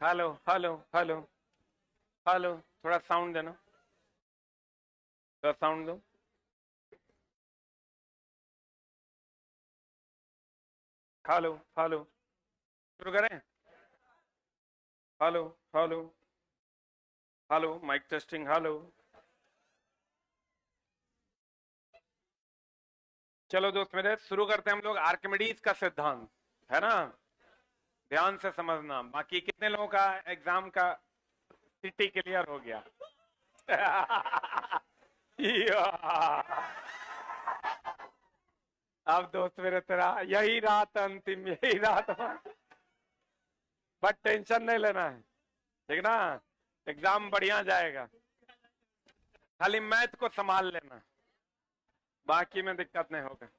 Hello hello hello hello. थोड़ा sound देना, थोड़ा साउंड दो। Hello hello. शुरू करें। Hello hello hello. Mic testing. Hello. चलो दोस्त मेरे, शुरू करते हैं हम लोग आर्किमिडीज का सिद्धांत, है ना। ध्यान से समझना। बाकी कितने लोगों का एग्जाम का सीटी क्लियर हो गया? या। अब दोस्त मेरे, तेरा यही रात अंतिम, यही रात। बट टेंशन नहीं लेना है, ठीक ना। एग्जाम बढ़िया जाएगा, खाली मैथ को संभाल लेना, बाकी में दिक्कत नहीं होगा।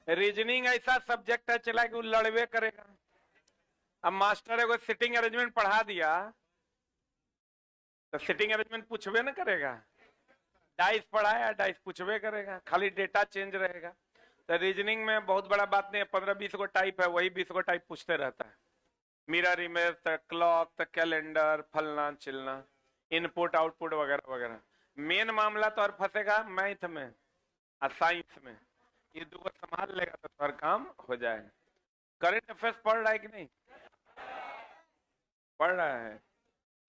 रीजनिंग ऐसा सब्जेक्ट है चला कि वो लड़वे करेगा। अब मास्टर है, कोई सिटिंग अरेंजमेंट पढ़ा दिया तो सिटिंग अरेंजमेंट पूछवे ना करेगा। डाइस पढ़ाया, डाइस पूछवे करेगा, खाली डेटा चेंज रहेगा। तो रीजनिंग में बहुत बड़ा बात नहीं है, 15-20 को टाइप है, वही 20 को टाइप पूछते रहता है। मिरर इमेज तक, क्लॉक तक, कैलेंडर, फलना चिलना, इनपुट आउटपुट वगैरह वगैरह। मेन मामला तो और फंसेगा मैथ में और साइंस में। ये दो संभाल लेगा तो हर काम हो जाएगा। करंट अफेयर्स पढ़ रहा है कि नहीं? पढ़ रहा है।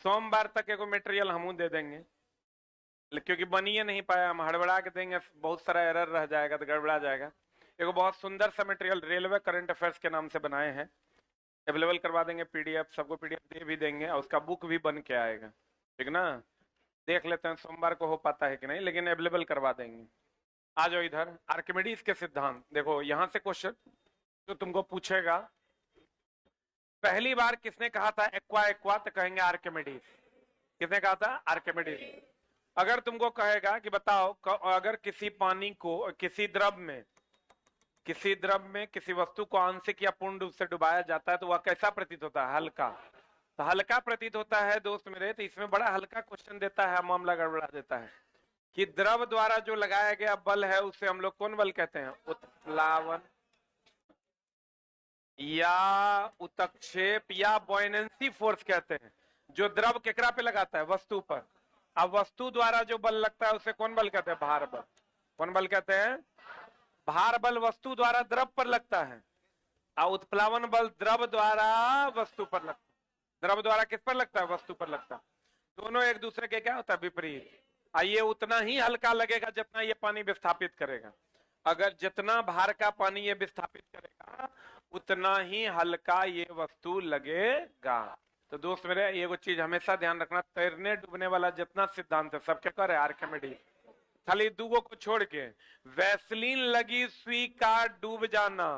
सोमवार तक एगो मटेरियल हम दे देंगे, क्योंकि बनिए नहीं पाया, हम हड़बड़ा के देंगे, बहुत सारा एरर रह जाएगा तो गड़बड़ा जाएगा। एगो बहुत सुंदर सा मटेरियल रेलवे करंट अफेयर्स के नाम से बनाए हैं, अवेलेबल करवा देंगे। पीडीएफ सबको पीडीएफ दे भी देंगे और उसका बुक भी बन के आएगा, ठीक ना। देख लेते हैं सोमवार को हो पाता है कि नहीं, लेकिन अवेलेबल करवा देंगे। आ जाओ इधर। आर्किमिडीज के सिद्धांत देखो, यहां से क्वेश्चन जो तुमको पूछेगा, पहली बार किसने कहा था एक्वा एक्वा, तो कहेंगे आर्किमिडीज। किसने कहा था? आर्किमिडीज। अगर तुमको कहेगा कि बताओ, अगर किसी पानी को, किसी द्रव में किसी वस्तु को आंशिक या पूर्ण रूप से डुबाया जाता है तो वह कैसा प्रतीत होता है? हल्का। तो हल्का प्रतीत होता है दोस्त मेरे, तो इसमें बड़ा हल्का क्वेश्चन देता है, मामला गड़बड़ा देता है कि द्रव द्वारा जो लगाया गया बल है उसे हम लोग कौन बल कहते हैं? उत्प्लावन या उत्क्षेप या बॉयनेंसी फोर्स कहते हैं। जो द्रव केकरा पे लगाता है? वस्तु पर। अब वस्तु द्वारा जो बल लगता है उसे कौन बल कहते हैं? भार बल। कौन बल कहते हैं? भार बल वस्तु द्वारा द्रव पर लगता है और उत्प्लावन बल द्रव द्वारा वस्तु पर लगता है। द्रव द्वारा किस पर लगता है? वस्तु पर लगता है। दोनों एक दूसरे के क्या होता है? विपरीत। ये उतना ही हल्का लगेगा जितना ये पानी विस्थापित करेगा। अगर जितना भार का पानी ये विस्थापित करेगा उतना ही हल्का ये वस्तु लगेगा। तो दोस्त मेरे, ये वो चीज हमेशा ध्यान रखना, तैरने डूबने वाला जितना सिद्धांत है सबके कर है आर्किमिडीज। खाली दूगो को छोड़ के, वैसलीन लगी सुई का डूब जाना,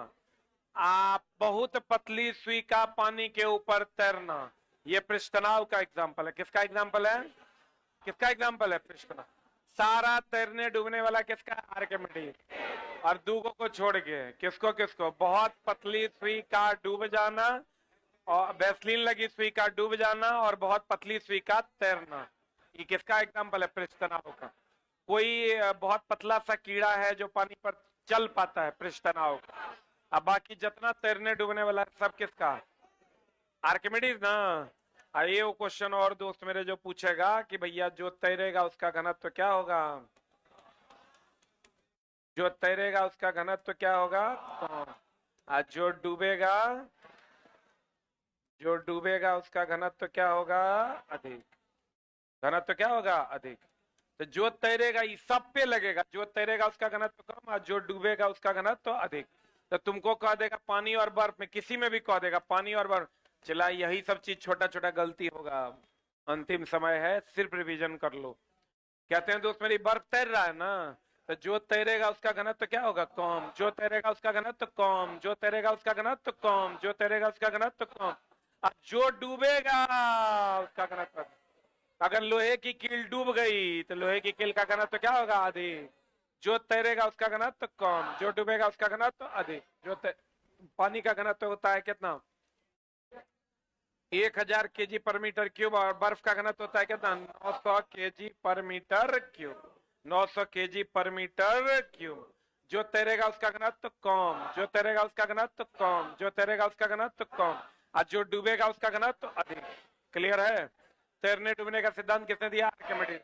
आप बहुत पतली सुई का पानी के ऊपर तैरना, ये पृष्ठतनाव का एग्जाम्पल है। किसका एग्जाम्पल है? किसका एग्जाम्पल है? पृष्ठतनाव। सारा तैरने डूबने वाला किसका? आर्किमिडीज। और दूगो को छोड़ के किसको किसको? बहुत पतली सुई का डूब जाना और वैसलीन लगी सुई का डूब जाना और बहुत पतली सुई का तैरना। ये किसका एग्जाम्पल है? पृष्ठतनाव का। कोई बहुत पतला सा कीड़ा है जो पानी पर चल पाता है, पृष्ठतनाव का। अब बाकी जितना तैरने डूबने वाला सब किसका? आर्किमिडीज ना। आइए वो क्वेश्चन और दोस्त मेरे जो पूछेगा कि भैया जो तैरेगा उसका घनत्व तो क्या होगा? जो तैरेगा उसका घनत्व तो क्या होगा? तो जो डूबेगा, जो डूबेगा उसका घनत्व तो क्या होगा? अधिक। घनत्व तो क्या होगा? अधिक। तो जो तैरेगा ये सब पे लगेगा, जो तैरेगा उसका घनत्व कम और जो डूबेगा उसका घनत्व अधिक। तो तुमको कह देगा पानी और बर्फ में, किसी में भी कह देगा पानी और बर्फ, चला यही सब चीज छोटा छोटा गलती होगा। अंतिम समय है, सिर्फ रिवीजन कर लो। कहते हैं दोस्त मेरी, बर्फ तैर रहा है ना, तो जो तैरेगा उसका घनत्व क्या होगा? कम। जो तैरेगा उसका घनत्व कम, जो तैरेगा उसका घनत्व कम, जो तैरेगा उसका घनत्व कम। अब जो डूबेगा उसका घनत्व, अगर लोहे की कील डूब गई तो लोहे की कील का घनत्व क्या होगा? अधिक। जो तैरेगा उसका घनत्व कम, जो डूबेगा उसका घनत्व अधिक। पानी का घनत्व होता है कितना? 1000 केजी पर मीटर क्यूब। और बर्फ का घनत्व होता है कितना? 900 केजी पर मीटर क्यूब। 900 केजी पर मीटर क्यूब। जो तैरेगा उसका घनत्व कम, जो तैरेगा उसका घनत्व कम, जो तैरेगा उसका घनत्व कम, और जो डूबेगा उसका घनत्व अधिक। क्लियर है? तैरने डूबने का सिद्धांत किसने दिया? आर्किमिडीज।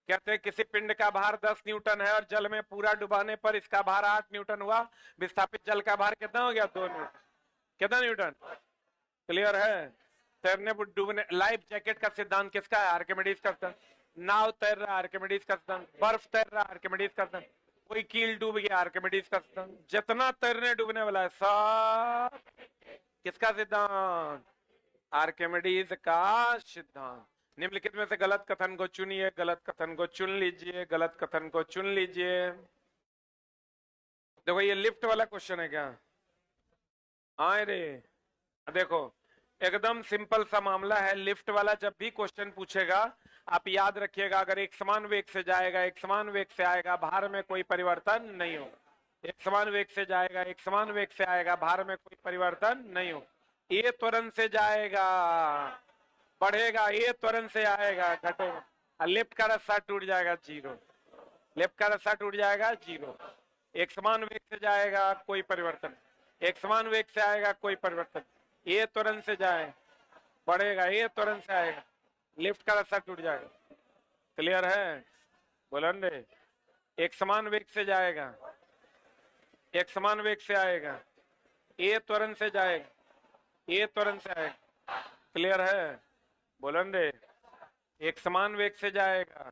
कहते हैं किसी पिंड का भार 10 न्यूटन है और जल में पूरा डुबाने पर इसका भार 8 न्यूटन हुआ, विस्थापित जल का भार कितना हो गया? 2 न्यूटन। कितना न्यूटन? क्लियर है? तैरने डूबने, लाइफ जैकेट का सिद्धांत किसका है? आर्किमिडीज का सिद्धांत। नाव तैर रहा, आर्किमिडीज का सिद्धांत। बर्फ तैर रहा, आर्किमिडीज का सिद्धांत। कोई कील डूब गया, आर्किमिडीज का सिद्धांत। जितना तैरने डूबने वाला है सब किसका सिद्धांत? आर्किमिडीज का सिद्धांत। निम्नलिखित में से गलत कथन को चुनिए, गलत कथन को चुन लीजिए, गलत कथन को चुन लीजिए। देखो ये लिफ्ट वाला क्वेश्चन है क्या? हाँ रे, देखो एकदम सिंपल सा मामला है। लिफ्ट वाला जब भी क्वेश्चन पूछेगा आप याद रखिएगा, अगर एक समान वेग से जाएगा, एक समान वेग से आएगा, भार में कोई परिवर्तन नहीं हो। एक समान वेग से जाएगा, एक समान वेग से आएगा, भार में कोई परिवर्तन नहीं हो। ये त्वरण से जाएगा, बढ़ेगा, ये त्वरण से आएगा, घटेगा। और लिफ्ट का रास्ता टूट जाएगा, जीरो। लिफ्ट का रास्ता टूट जाएगा, जीरो। एक समान वेग से जाएगा, कोई परिवर्तन। एक समान वेग से आएगा, कोई परिवर्तन। ये त्वरण से जाए, बढ़ेगा, ये त्वरण से आएगा, लिफ्ट का रास्ता टूट जाएगा। क्लियर है? बोलन रे। एक समान वेग से जाएगा, एक समान वेग से आएगा, ये त्वरण से जाएगा, ये त्वरण से आएगा। क्लियर है? बोलन रे। एक समान वेग से जाएगा,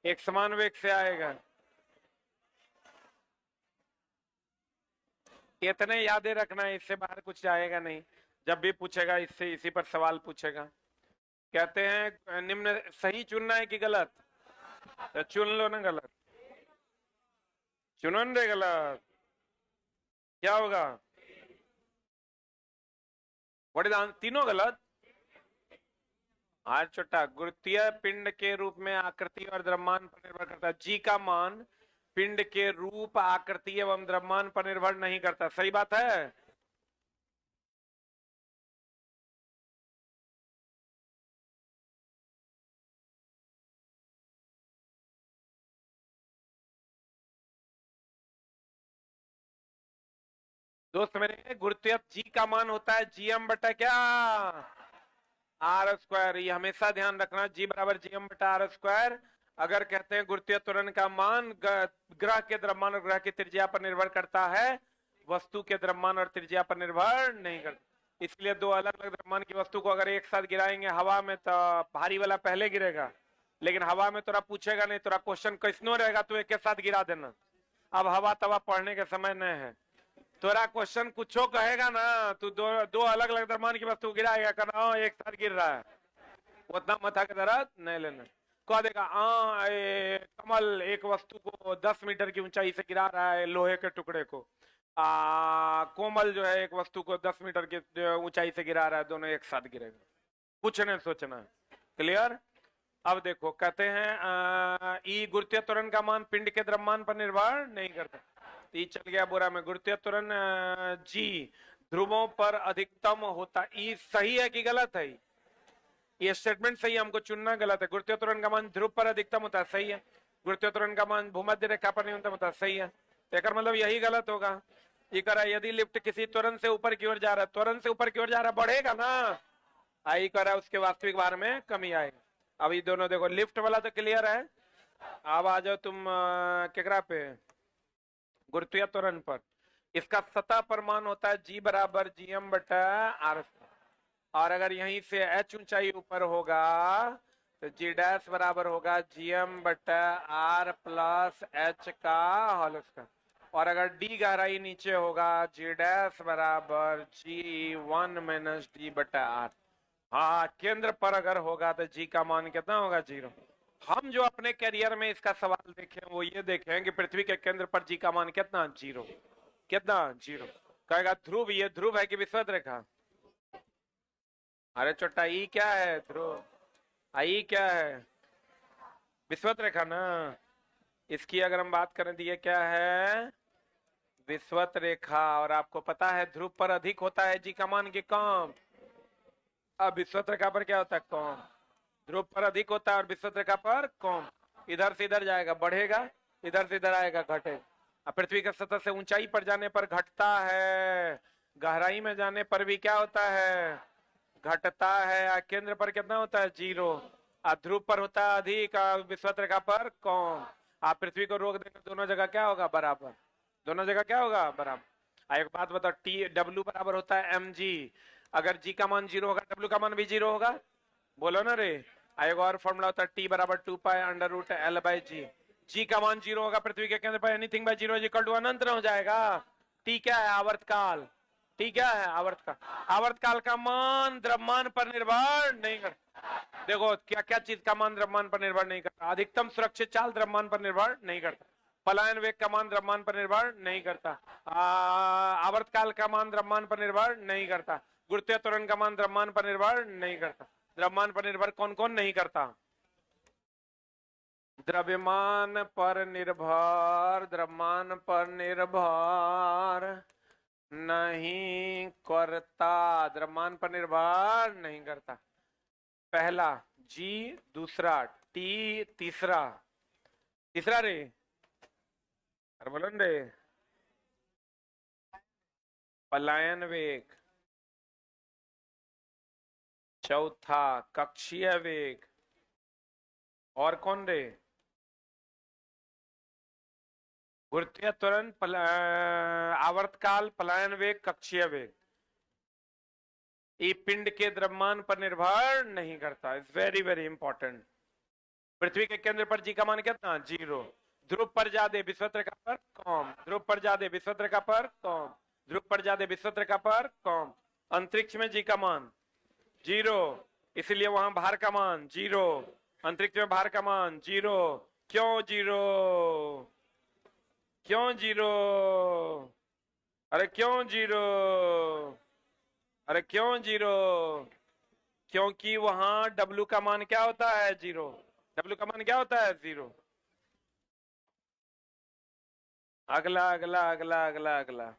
एक समान वेग से आएगा। इतने यादें रखना है, इससे बाहर कुछ जाएगा नहीं। जब भी पूछेगा इससे, इसी पर सवाल पूछेगा। कहते हैं निम्न सही चुनना है कि गलत? तो चुन लो ना गलत। चुनो रे गलत, क्या होगा? What is answer? तीनों गलत। आज छोटा गुरुत्वीय पिंड के रूप में आकृति और द्रव्यमान पर निर्भर करता है। जी का मान पिंड के रूप, आकृति एवं द्रव्यमान पर निर्भर नहीं करता। सही बात है? दोस्त मेरे, गुरुत्वीय जी का मान होता है जीएम बटा क्या? R square. ये हमेशा ध्यान रखना, जी बराबर जीएम बटा आर स्क्वायर। अगर कहते हैं गुरुत्वीय त्वरण का मान ग्रह के द्रव्यमान और ग्रह की त्रिज्या पर निर्भर करता है, वस्तु के द्रव्यमान और त्रिज्या पर निर्भर नहीं करता। इसलिए दो अलग अलग द्रव्यमान की वस्तु को अगर एक साथ गिराएंगे हवा में, तो भारी वाला पहले गिरेगा, लेकिन हवा में तोरा पूछेगा नहीं, तोरा क्वेश्चन कैसनो रहेगा, तो एक के साथ गिरा देना। अब हवा तवा पढ़ने के समय नहीं है, तोरा क्वेश्चन कुछो कहेगा ना, तू दो अलग अलग द्रव्यमान की वस्तु गिराएगा, करना एक साथ गिर रहा है, उतना माथा का दर्द नहीं लेना। कह देगा कमल एक वस्तु को 10 मीटर की ऊंचाई से गिरा रहा है, लोहे के टुकड़े को। कोमल जो है एक वस्तु को 10 मीटर की ऊंचाई से गिरा रहा है, दोनों एक साथ गिरेगा। कुछ नहीं सोचना है। क्लियर? अब देखो कहते हैं ई गुरुत्वीय त्वरण का मान पिंड के द्रव्यमान पर निर्भर नहीं करता। ई चल गया बुरा में। गुरुत्वीय त्वरण जी ध्रुवों पर अधिकतम होता। ई सही है कि गलत है? ये स्टेटमेंट सही है, हमको चुनना गलत है। गुरुत्वीय त्वरण का मान ध्रुव पर अधिकतम होता है, सही है। गुरुत्वीय त्वरण का मान भूमध्य रेखा पर न्यूनतम होता है, सही है। तो मतलब यही गलत होगा। ये करा यदि लिफ्ट किसी त्वरण से ऊपर की ओर जा रहा है, त्वरण से ऊपर की ओर जा रहा है, बढ़ेगा ना। आई करा उसके वास्तविक भार में कमी आएगी। अब ये दोनों देखो, लिफ्ट वाला तो क्लियर है। अब आ जाओ तुम केकरा पे? गुरुत्वीय त्वरण पर। इसका सतह पर मान होता है जी बराबर जीएम बटा आर। और अगर यहीं से h ऊंचाई ऊपर होगा तो जी डैश बराबर होगा जीएम बटा आर प्लस एच का होल स्क्वायर। और अगर d गहराई नीचे होगा, जी डैश बराबर G1 माइनस डी बटा आर। हाँ, केंद्र पर अगर होगा तो जी का मान कितना होगा? 0। हम जो अपने करियर में इसका सवाल देखें वो ये देखें कि पृथ्वी के केंद्र पर जी का मान कितना? 0। कितना? 0। कहेगा ध्रुव, ये ध्रुव है कि विषुवत रेखा? अरे छोटा, ई क्या है? ध्रुव। आई क्या है? विषुवत रेखा ना। इसकी अगर हम बात करें तो ये क्या है? विषुवत रेखा। और आपको पता है ध्रुव पर अधिक होता है जी का मान की कम। अब विषुवत रेखा पर क्या होता है? कम। ध्रुव पर अधिक होता है और विषुवत रेखा पर कम। इधर से इधर जाएगा, बढ़ेगा, इधर से इधर आएगा, घटेगा। अब पृथ्वी के सतह से ऊंचाई पर जाने पर घटता है, गहराई में जाने पर भी क्या होता है, घटता है। केंद्र पर कितना होता है, 0। ध्रुव पर होता है अधिक, विषुवत रेखा पर कम। आप पृथ्वी को रोक देंगे दोनों जगह क्या होगा, बराबर। दोनों जगह क्या होगा, बराबर। एक बात बताओ, टी डब्ल्यू बराबर होता है mg। अगर g का मान 0 होगा, w का मान भी 0 होगा, बोलो ना रे। एक और फॉर्मूला होता है t बराबर 2 pi under root L by g. g का मान 0 होगा पृथ्वी के केंद्र पर, anything by 0 is equal to अनंत हो जाएगा। t क्या है, आवर्तकाल। t क्या है, आवर्तकाल। आवर्तकाल का मान द्रव्यमान पर निर्भर नहीं करता। देखो क्या क्या चीज का मान द्रव्यमान पर निर्भर नहीं करता, अधिकतम सुरक्षित चाल द्रव्यमान पर निर्भर नहीं करता, पलायन वेग का मान द्रव्यमान पर निर्भर नहीं करता, आवर्तकाल का मान द्रव्यमान पर निर्भर नहीं करता, गुरुत्वीय त्वरण का मान द्रव्यमान पर निर्भर नहीं करता। द्रव्यमान पर निर्भर कौन कौन नहीं करता, द्रव्यमान पर निर्भर, द्रव्यमान पर निर्भर नहीं करता, द्रव्यमान पर निर्भर नहीं करता। पहला जी, दूसरा टी, तीसरा तीसरा रे, अरे बोलो रे, पलायन वेग। चौथा कक्षीय वेग। और कौन रे, गुरुत्वीय त्वरण, आवर्तकाल, पलायन वेग, कक्षीय वेग। ये पिंड के द्रव्यमान पर निर्भर नहीं करता। It's very very important. पृथ्वी के केंद्र पर जी का मान कितना, 0। ध्रुव पर ज्यादा, विषुवत रेखा पर कम। ध्रुव पर ज्यादा, विषुवत रेखा पर कम। ध्रुव पर ज्यादा, विषुवत रेखा पर कम। अंतरिक्ष में जी का मान 0, इसलिए वहां भार का मान 0। अंतरिक्ष में भार का मान 0। क्यों 0, क्यों 0, अरे क्यों 0, अरे क्यों 0, क्योंकि वहां W का मान क्या होता है, 0। W का मान क्या होता है, 0। अगला अगला अगला अगला अगला,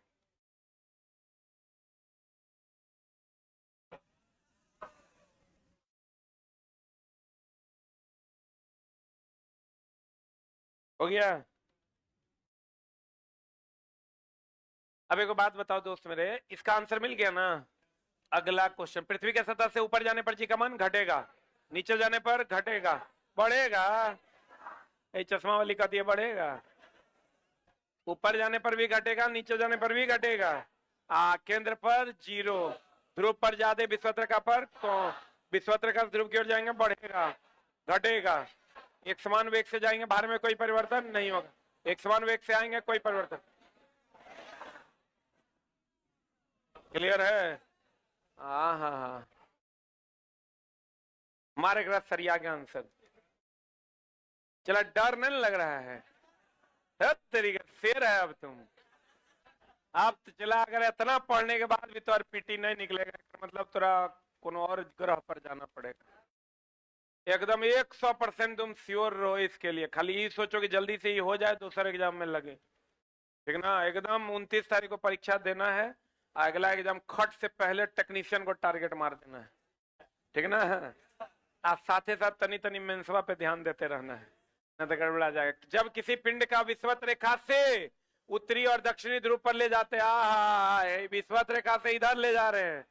हो गया। अब एक बात बताओ दोस्त मेरे, इसका आंसर मिल गया ना। अगला क्वेश्चन, पृथ्वी के सतह से ऊपर जाने पर जी का मान घटेगा, नीचे जाने पर घटेगा, बढ़ेगा। ये चश्मा वाली कहती है बढ़ेगा। ऊपर जाने पर भी घटेगा, नीचे जाने पर भी घटेगा। केंद्र पर 0। ध्रुव पर ज्यादा, विषुवत रेखा पर कम। विषुवत रेखा ध्रुव की ओर जाएंगे, बढ़ेगा, घटेगा। एक समान वेग से जाएंगे, भार में कोई परिवर्तन नहीं होगा। एक समान वेग से आएंगे, कोई परिवर्तन। क्लियर है, हाँ हाँ हाँ, हमारे ग्रह सरिया के आंसर। चला, डर नहीं लग रहा है, तरीके शेर है अब तुम। अब तो चला, अगर इतना पढ़ने के बाद भी तो पीटी नहीं निकलेगा, मतलब तुरा कोनो और ग्रह पर जाना पड़ेगा। एकदम 100% तुम श्योर रहो इसके लिए, खाली ये सोचो कि जल्दी से ही हो जाए, दूसरे एग्जाम में लगे, ठीक ना। एकदम 29 तारीख को परीक्षा देना है, अगला एग्जाम खट से पहले टेक्नीशियन को टारगेट मार देना है, ठीक ना। साथ ही साथ तनी तनी मेंसवा पे ध्यान देते रहना है, नहीं तो गड़बड़ा जाएगा। जब किसी पिंड का विषुवत रेखा से उत्तरी और दक्षिणी ध्रुव पर ले जाते हैं, विषुवत रेखा से इधर ले जा रहे हैं,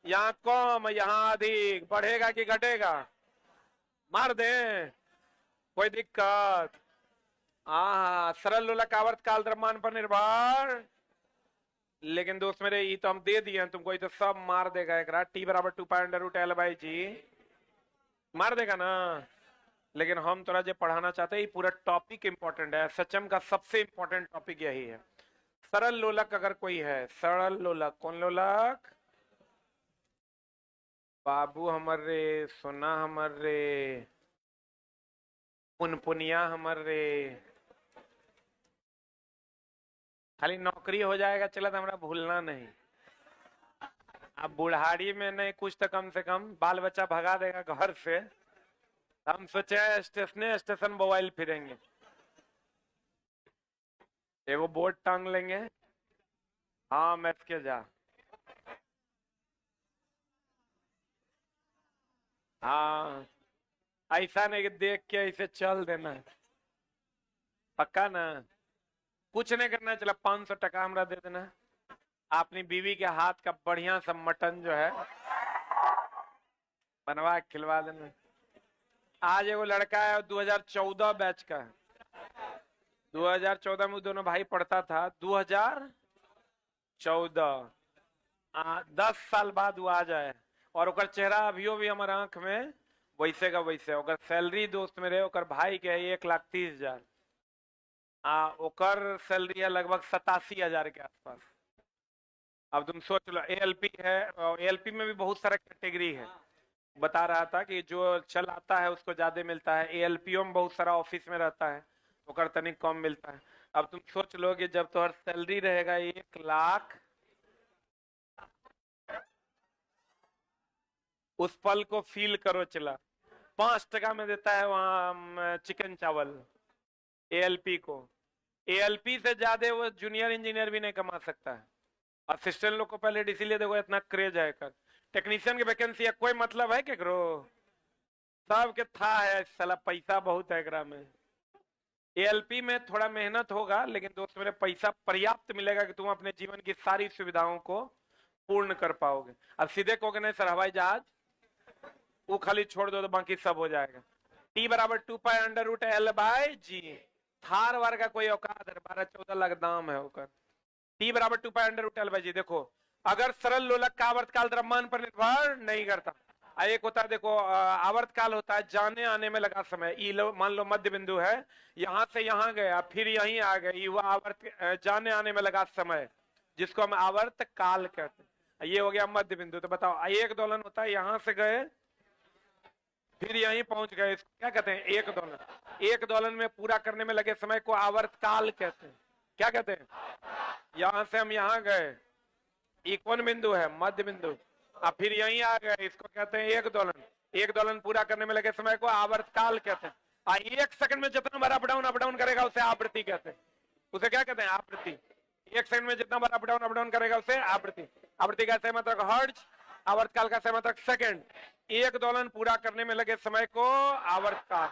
यहाँ कम यहाँ अधिक, बढ़ेगा कि घटेगा, मार दे, कोई दिक्कत। सरल लोलक आवर्त काल द्रव्यमान पर निर्भर। लेकिन दोस्त मेरे, ये तो हम दे दिए हैं तुमको, ये तो सब मार देगा। एक टी बराबर 2 pi under root L by g, मार देगा ना। लेकिन हम थोड़ा जो पढ़ाना चाहते हैं, ये पूरा टॉपिक इंपॉर्टेंट है, सचम का सबसे इंपॉर्टेंट टॉपिक यही है। सरल लोलक अगर कोई है, सरल लोलक, कौन लोलक, बाबू हमर रे, सोना हमर रे, पुनपुनिया हमर रे। खाली नौकरी हो जाएगा चला तो हमारा भूलना नहीं। अब बुढ़ाड़ी में नहीं, कुछ तो कम से कम बाल बच्चा भगा देगा घर से, हम सोचे स्टेशन स्टेशन मोबाइल फिरेंगे, एगो बोर्ड टांग लेंगे, हाँ मैथ के जा, हाँ ऐसा नहीं कि देख के ऐसे चल देना, पक्का ना। कुछ नहीं करना, चला 500 टका हमरा दे देना, अपनी बीवी के हाथ का बढ़िया सा मटन जो है बनवा के खिलवा देना। आज एगो लड़का है 2014 बैच का है, 2014 में दोनों भाई पढ़ता था, 2014 10 साल बाद वो आ जाए और ओकर चेहरा अभियो भी हमारे आंख में वैसे का वैसे। ओकर सैलरी दोस्त मेरे, ओकर भाई के 1,30,000, ओकर सैलरी है लगभग 87,000 के आसपास। अब तुम सोच लो, एएलपी है, एएलपी में भी बहुत सारा कैटेगरी है। बता रहा था कि जो चल आता है उसको ज्यादा मिलता है, एएलपीओ में बहुत सारा ऑफिस में रहता है, ओकर तनिक कम मिलता है। अब तुम सोच लो कि जब तुम्हारा सैलरी रहेगा 1,00,000, उस पल को फील करो। चला 5 टका में देता है वहां चिकन चावल एएलपी को। एएलपी से ज्यादा वो जूनियर इंजीनियर भी नहीं कमा सकता है। असिस्टेंट लोग को पहले इसीलिए देखो इतना क्रेज है कर। टेक्नीशियन की वैकेंसी है, कोई मतलब है केकरो, सबके था है, साला पैसा बहुत है एकरा में। एएलपी में थोड़ा मेहनत होगा, लेकिन दोस्त मेरे पैसा पर्याप्त मिलेगा कि तुम अपने जीवन की सारी सुविधाओं को पूर्ण कर पाओगे। अब सीधे कहोगे नहीं सर हवाई जहाज, वो खाली छोड़ दो तो बाकी सब हो जाएगा। T बराबर 2π√L/G। थार वार का कोई औकात है, 12-14 लाख दाम है होकर। T बराबर 2π√L/G। देखो अगर सरल लोलक का आवर्तकाल द्रव्यमान पर निर्भर नहीं करता। एक होता है देखो आवर्तकाल होता है जाने आने में लगा समय। मान लो मध्य बिंदु है, यहां से यहां गया फिर यहीं आ गई, वो आवर्त जाने आने में लगा समय जिसको हम आवर्त काल कहते हैं। ये हो गया मध्य बिंदु। तो बताओ एक दोलन होता है, यहां से गए फिर यहीं पहुंच गए, इसको क्या कहते हैं? एक दोलन। एक दोलन में पूरा करने में लगे समय को आवर्त काल कहते हैं। क्या कहते हैं? यहां से हम यहां गए, ये कौन बिंदु है? मध्य बिंदु। अब फिर यहीं आ गए, इसको कहते हैं एक दोलन। एक दोलन पूरा करने में लगे समय को आवर्त काल कहते हैं। 1 सेकंड में जितना बार अप डाउन करेगा उसे आवृत्ति कहते हैं। उसे क्या कहते हैं? आवृत्ति। 1 सेकंड में जितना बार अप डाउन करेगा उसे आवृत्ति। आवृत्ति का सही मतलब हर्ट्ज, आवर्तकाल का सही मतलब सेकंड। एक दोलन पूरा करने में लगे समय को आवर्तकाल।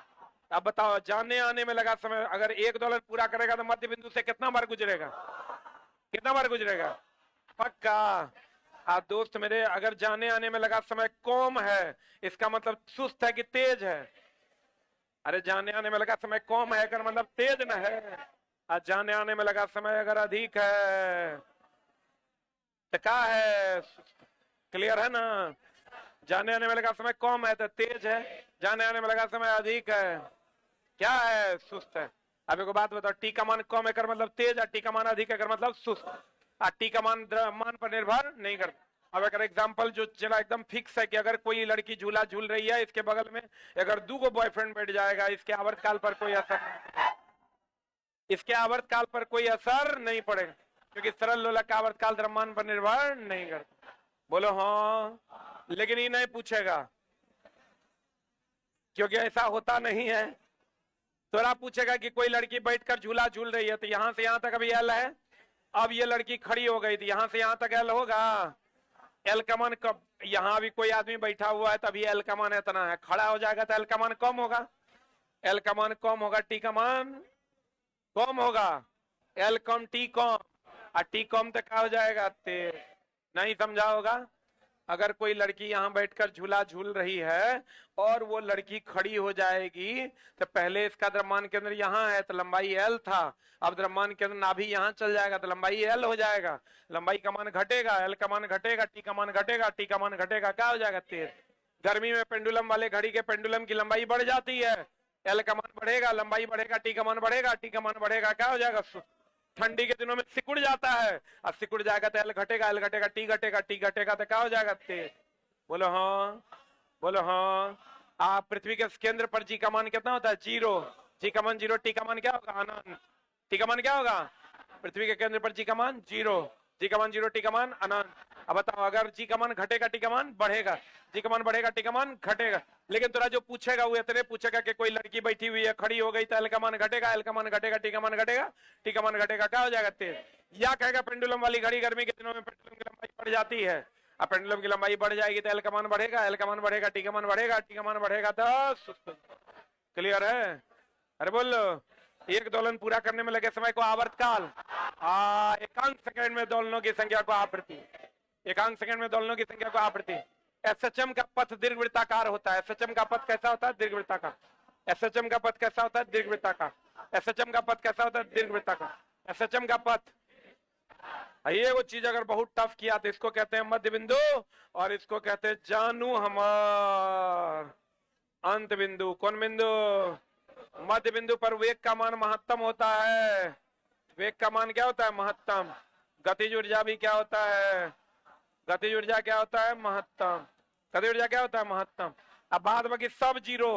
अब बताओ जाने आने में लगा समय, अगर एक दोलन पूरा करेगा तो मध्य बिंदु से कितना बार गुजरेगा? कितना बार गुजरेगा? पक्का। दोस्त मेरे, अगर जाने आने में लगा समय कम है, इसका मतलब सुस्त है कि तेज है? अरे जाने आने में लगा समय कम है कर मतलब तेज न है। जाने आने में लगा समय अगर अधिक है तो क्या है? क्लियर है ना? जाने आने में लगा समय कम है तो तेज है, जाने आने में लगा समय अधिक है क्या है? सुस्त है। अब एक बात बताओ, टी का मान कम है कर मतलब तेज, और टी का मान अधिक है कर मतलब सुस्त। और टी का मान द्रव्यमान पर निर्भर नहीं करता। अब अगर एग्जांपल जो चला एकदम फिक्स है कि अगर कोई लड़की झूला झूल रही है, इसके बगल में अगर 2 बॉयफ्रेंड बैठ जाएगा, इसके आवर्तकाल पर कोई असर नहीं, इसके आवर्तकाल पर कोई असर नहीं पड़ेगा, क्योंकि सरल लोलक का आवर्तकाल द्रव्यमान पर निर्भर नहीं करता। बोलो हाँ। लेकिन ये नहीं पूछेगा क्योंकि ऐसा होता नहीं है। थोड़ा पूछेगा कि कोई लड़की बैठकर झूला झूल रही है, तो यहां से यहां तक अभी एल है, अब ये लड़की खड़ी हो गई थी, यहां से यहां तक एल होगा। एल का मान कब, यहां भी कोई आदमी बैठा हुआ है तभी एल का मान इतना है, खड़ा हो जाएगा तो एल का मान कम होगा। एल का मान कम होगा, टी का मान कम होगा। एल कम टी कम, और टी कम तो क्या हो जाएगा? तेज। नहीं समझा होगा? अगर कोई लड़की यहाँ बैठकर झूला झूल रही है और वो लड़की खड़ी हो जाएगी, तो पहले इसका द्रव्यमान केंद्र यहाँ है तो लंबाई एल था, अब द्रव्यमान केंद्र नाभि यहाँ चल जाएगा तो लंबाई एल हो जाएगा। लंबाई का मान घटेगा, एल का मान घटेगा, टी का मान घटेगा, टी का मान घटेगा, क्या हो जाएगा? तेज। गर्मी में पेंडुलम वाले घड़ी के पेंडुलम की लंबाई बढ़ जाती है, एल का मान बढ़ेगा, लंबाई बढ़ेगा, टी का मान बढ़ेगा, टी का मान बढ़ेगा, क्या हो जाएगा? ठंडी के दिनों में सिकुड़ जाता है, और सिकुड़ जाएगा तो एल घटेगा, एल घटेगा, टी घटेगा, टी घटेगा तो क्या हो जाएगा? तेज। बोलो हाँ, बोलो हाँ। आप पृथ्वी के केंद्र पर जी का मान कितना होता है? 0। जी का मान 0, टी का मान क्या होगा? अनंत। टी का मान क्या होगा? पृथ्वी के केंद्र पर जी का मान 0, जी का मान 0, टी का मान अनंत। अब बताओ अगर जी का मान घटेगा टी का मान बढ़ेगा, जी का मान बढ़ेगा टी का मान घटेगा। लेकिन तुरा जो पूछेगा वो इतने पूछेगा कि कोई लड़की बैठी हुई है, खड़ी हो गई तो एल का मान घटेगा, एल का मान घटेगा, टी का मान घटेगा, टी का मान घटेगा, क्या हो जाएगा? तेज। या कहेगा पेंडुलम वाली घड़ी गर्मी के दिनों में पेंडुलम की लंबाई बढ़ जाती है, अब पेंडुलम की लंबाई बढ़ जाएगी तो एल का मान बढ़ेगा, एल का मान बढ़ेगा, टी का मान बढ़ेगा, टी का मान बढ़ेगा तो सुस्त। क्लियर है? अरे बोलो एक दोलन पूरा करने में लगे समय को आवर्तकाल। एकांक सेकंड में दोलनों की संख्या को आवृत्ति। एकांक सेकंड में दोलनों की संख्या को आवृत्ति। एसएचएम का पथ दीर्घवृत्ताकार होता है। एसएचएम का पथ कैसा होता है? दीर्घवृत्ताकार। एसएचएम का पथ कैसा होता है? दीर्घवृत्ताकार। एसएचएम का पथ कैसा होता है? दीर्घवृत्ताकार। एसएचएम का पथ, ये वो चीज अगर बहुत टफ किया तो इसको कहते हैं मध्य बिंदु और इसको कहते हैं जानू हमार अंत बिंदु। कौन बिंदु? मध्य बिंदु पर वेग का मान महत्तम होता है। वेग का मान क्या होता है? महत्तम। गतिज ऊर्जा भी क्या होता है? गतिज ऊर्जा क्या होता है? महत्तम। गतिज ऊर्जा क्या होता है? महत्तम। अब बाद बाकी सब जीरो।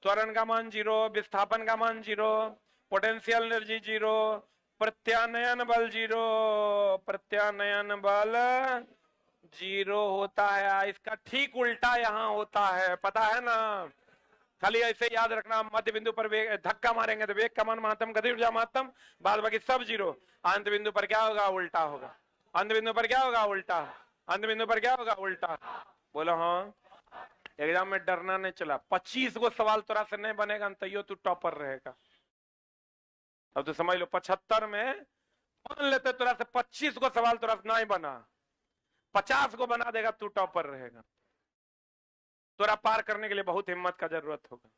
त्वरण का मान जीरो, विस्थापन का मान जीरो, पोटेंशियल एनर्जी जीरो, प्रत्यानयन बल जीरो। प्रत्यानयन बल जीरो होता है। इसका ठीक उल्टा यहाँ होता है, पता है ना? खाली ऐसे याद रखना, मध्य बिंदु पर वेग धक्का मारेंगे तो वेग का मान महत्तम, गति ऊर्जा महत्तम, बाद बाकी सब जीरो। अंत बिंदु पर क्या होगा? उल्टा होगा। अंत बिंदु पर क्या होगा? उल्टा। अंत बिंदु पर क्या होगा? उल्टा। बोलो हाँ। एग्जाम में डरना नहीं चला। 25 को सवाल तोरा से नहीं बनेगा तो तू टॉपर रहेगा। अब तो समझ लो 75 में मान लेते तोरा से 25 को सवाल तोरा से नहीं बना, 50 को बना देगा, तू टॉपर रहेगा। तोरा पार करने के लिए बहुत हिम्मत का जरूरत होगा।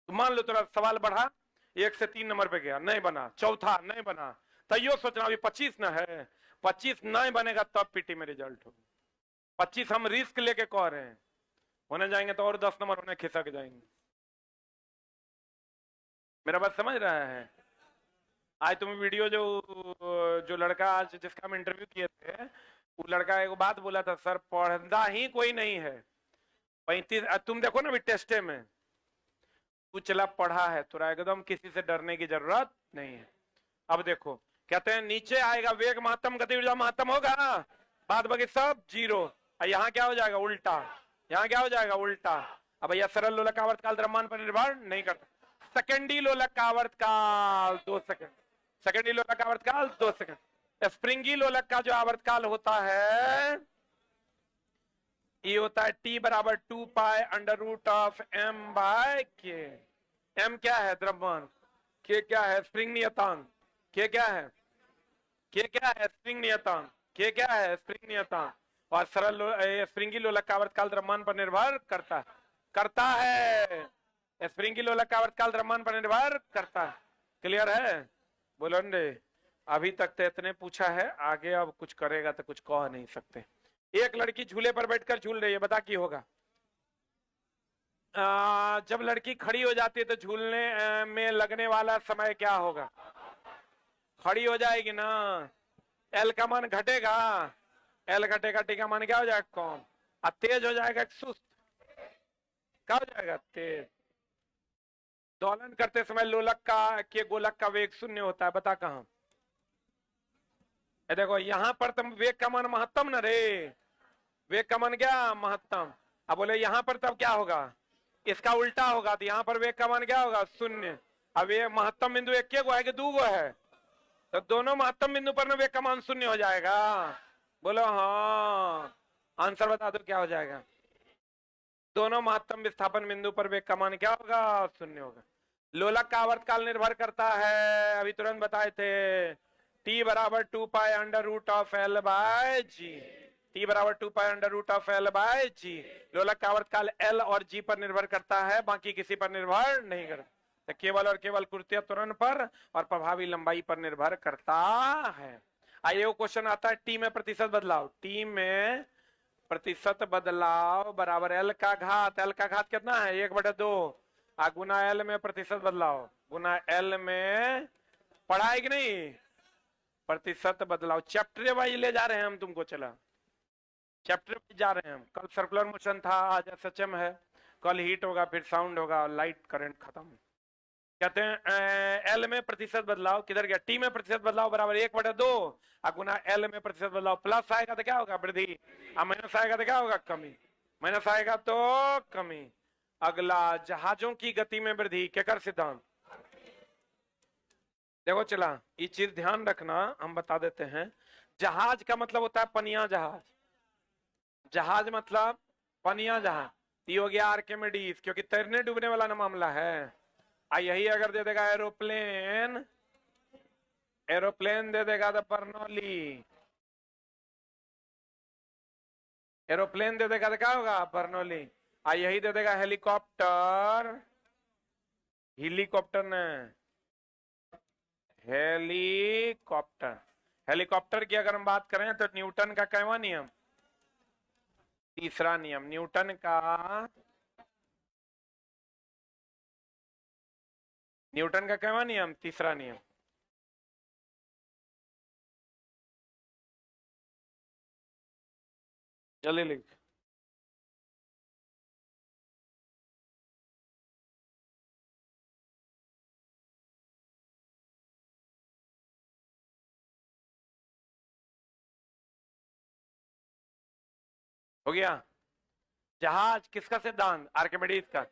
तो मान लो तोरा सवाल बढ़ा, 1 से 3 नंबर पे गया, नहीं बना, चौथा नहीं बना, तो सोचना अभी 25 ना है, 25 नहीं बनेगा तब पीटी में रिजल्ट होगा। 25 हम रिस्क लेके कह रहे हैं, होने जाएंगे तो और 10 नंबर होने खिसक जाएंगे। मेरा बात समझ रहा है? आज तुम वीडियो जो लड़का आज जिसका हम इंटरव्यू किए थे, वो लड़का एक बात बोला था, सर पढ़ना ही कोई नहीं है। 35 तुम देखो ना अभी टेस्टे में तू चला पढ़ा है, तुरा एकदम किसी से डरने की जरूरत नहीं है। अब देखो कहते हैं नीचे आएगा वेग महत्तम, गति ऊर्जा महत्तम होगा, बाद बाकी सब जीरो। यहाँ क्या हो जाएगा? उल्टा। यहाँ क्या हो जाएगा? उल्टा। अब भैया सरल लोलक का आवर्तकाल द्रव्यमान पर निर्भर नहीं करता। सेकेंडी लोलक का आवर्तकाल 2 सेकंड। सेकेंडी लोलक का आवर्तकाल 2 सेकंड। स्प्रिंगी लोलक का जो आवर्तकाल होता है ये होता है T बराबर 2 pi under root of M by K। M क्या है? द्रव्यमान। K क्या है? स्प्रिंग नियतांक। K क्या है? K क्या है? स्प्रिंग नियतांक। K क्या है? स्प्रिंग नियतांक। और सरल स्प्रिंगी लोलक का आवर्तकाल द्रव्यमान पर निर्भर करता है। स्प्रिंगी लोलक का आवर्तकाल द्रव्यमान पर निर्भर करता है। क्लियर है? बोलो रे। अभी तक तो इतने पूछा है, आगे अब कुछ करेगा तो कुछ कह नहीं सकते। एक लड़की झूले पर बैठकर झूल रही है, बता की होगा? जब लड़की खड़ी हो जाती है तो झूलने में लगने वाला समय क्या होगा? खड़ी हो जाएगी ना, एल का मान घटेगा, एल घटेगा, टी का मान क्या हो जाएगा? कौन। और तेज हो जाएगा सुस्त, क्या हो जाएगा? तेज। दोलन करते समय लोलक के गोलक का वेग 0 होता है, बता कहां? देखो यहां पर तुम वेग का मान महत्तम न रे, वेग का मान क्या? महत्तम। अब बोले यहां पर तब क्या होगा? इसका उल्टा होगा, तो यहां पर वेग का मान क्या होगा? 0। अब ये महत्तम बिंदु एक गो है कि 2 गो है? तो दोनों महत्तम बिंदु पर वेग का मान 0 हो जाएगा। बोलो हाँ। आंसर बता दो क्या हो जाएगा? दोनों महत्तम विस्थापन बिंदु पर वेग का मान क्या होगा? 0 होगा। लोलक का आवर्तकाल निर्भर करता है, अभी तुरंत बताए थे, T बराबर 2 pi under root of L by G। T बराबर 2 pi under root of L by G। लोलक का आवर्तकाल L और G पर निर्भर करता है, बाकी किसी पर निर्भर नहीं करता। तो केवल और केवल कुर्तीय त्वरण पर और प्रभावी लंबाई पर निर्भर करता है। आइए वो क्वेश्चन आता है, T में प्रतिशत बदलाव। T में प्रतिशत बदलाव बराबर L का घात। L का घात कितना है? 1/2 गुना L में प्रतिशत बदलाव गुना L में, पढ़ाई कि नहीं? प्रतिशत बदलाव चैप्टर वाइज ले जा रहे हैं हम तुमको, चला चैप्टर वाइज जा रहे हैं हम। कल सर्कुलर मोशन था, आज एसएचएम है, कल हीट होगा, फिर साउंड होगा, लाइट करंट खत्म। कहते हैं एल में प्रतिशत बदलाव किधर गया? टी में प्रतिशत बदलाव बराबर 1/2 गुना एल में प्रतिशत बदलाव। प्लस आएगा तो क्या होगा? वृद्धि, और माइनस आएगा तो क्या होगा? कमी। माइनस आएगा तो कमी। अगला, जहाजों की गति में वृद्धि, केकर सिद्धांत? देखो चला, ये चीज ध्यान रखना, हम बता देते हैं। जहाज का मतलब होता है पनिया जहाज। जहाज मतलब पनिया जहाज। ये हो गया आर्किमिडीज, क्योंकि तैरने डूबने वाला ना मामला है। यही अगर दे देगा एरोप्लेन, एरोप्लेन दे देगा तो बर्नौली, एरोप्लेन दे देगा तो क्या होगा? बर्नौली। यही दे देगा हेलीकॉप्टर, हेलीकॉप्टर ने, हेलीकॉप्टर। हेलीकॉप्टर की अगर हम बात करें तो न्यूटन का कैवा नियम? तीसरा नियम। न्यूटन का, न्यूटन का कैवा नियम? तीसरा नियम। चलिए लिख। हो गया। जहाज किसका सिद्धांत? आर्किमिडीज का।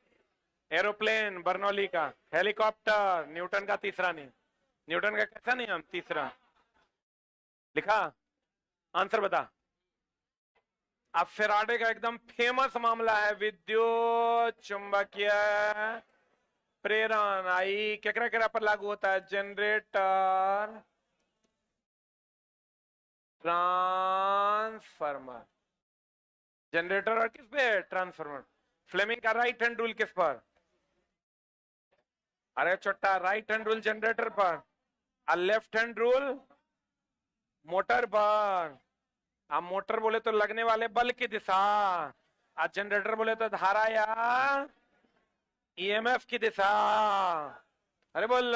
एरोप्लेन बर्नौली का। हेलीकॉप्टर न्यूटन का तीसरा नियम। न्यूटन का कैसा नियम? तीसरा। लिखा? आंसर बता। अब फेराडे का एकदम फेमस मामला है विद्युत चुंबकीय प्रेरण। आई केकरा केकरा पर लागू होता है? Generator, transformer. जनरेटर और किस पे? ट्रांसफार्मर। फ्लेमिंग का राइट हैंड रूल किस पर? अरे छोटा, राइट हैंड रूल जनरेटर पर, और लेफ्ट हैंड रूल मोटर पर। आप मोटर बोले तो लगने वाले बल की दिशा, और जनरेटर बोले तो धारा या ईएमएफ की दिशा। अरे बोल।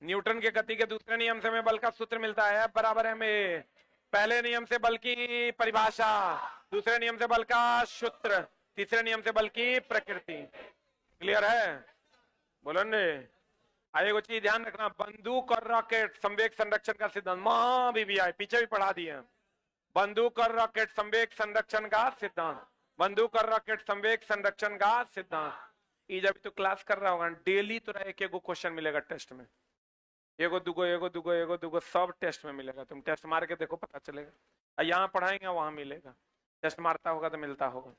न्यूटन के गति के दूसरे नियम से हमें बल का सूत्र मिलता है, F बराबर है में। पहले नियम से बल की परिभाषा, दूसरे नियम से बल का सूत्र, तीसरे नियम से बल की प्रकृति। क्लियर है? बोलो ने। आएगो चीज ध्यान रखना, बंदूक और रॉकेट संवेग संरक्षण का सिद्धांत, मां भी आए, पीछे भी पढ़ा दिए। बंदूक और रॉकेट संवेग संरक्षण का सिद्धांत, बंदूक और रॉकेट संवेग संरक्षण का सिद्धांत। ये जब तो क्लास कर रहा होगा डेली, तो एक एक क्वेश्चन मिलेगा टेस्ट में। एगो दुगो एगो दुगो एगो दुगो सब टेस्ट में मिलेगा। तुम टेस्ट मार के देखो, पता चलेगा। यहाँ पढ़ाएंगे वहां मिलेगा, टेस्ट मारता होगा तो मिलता होगा।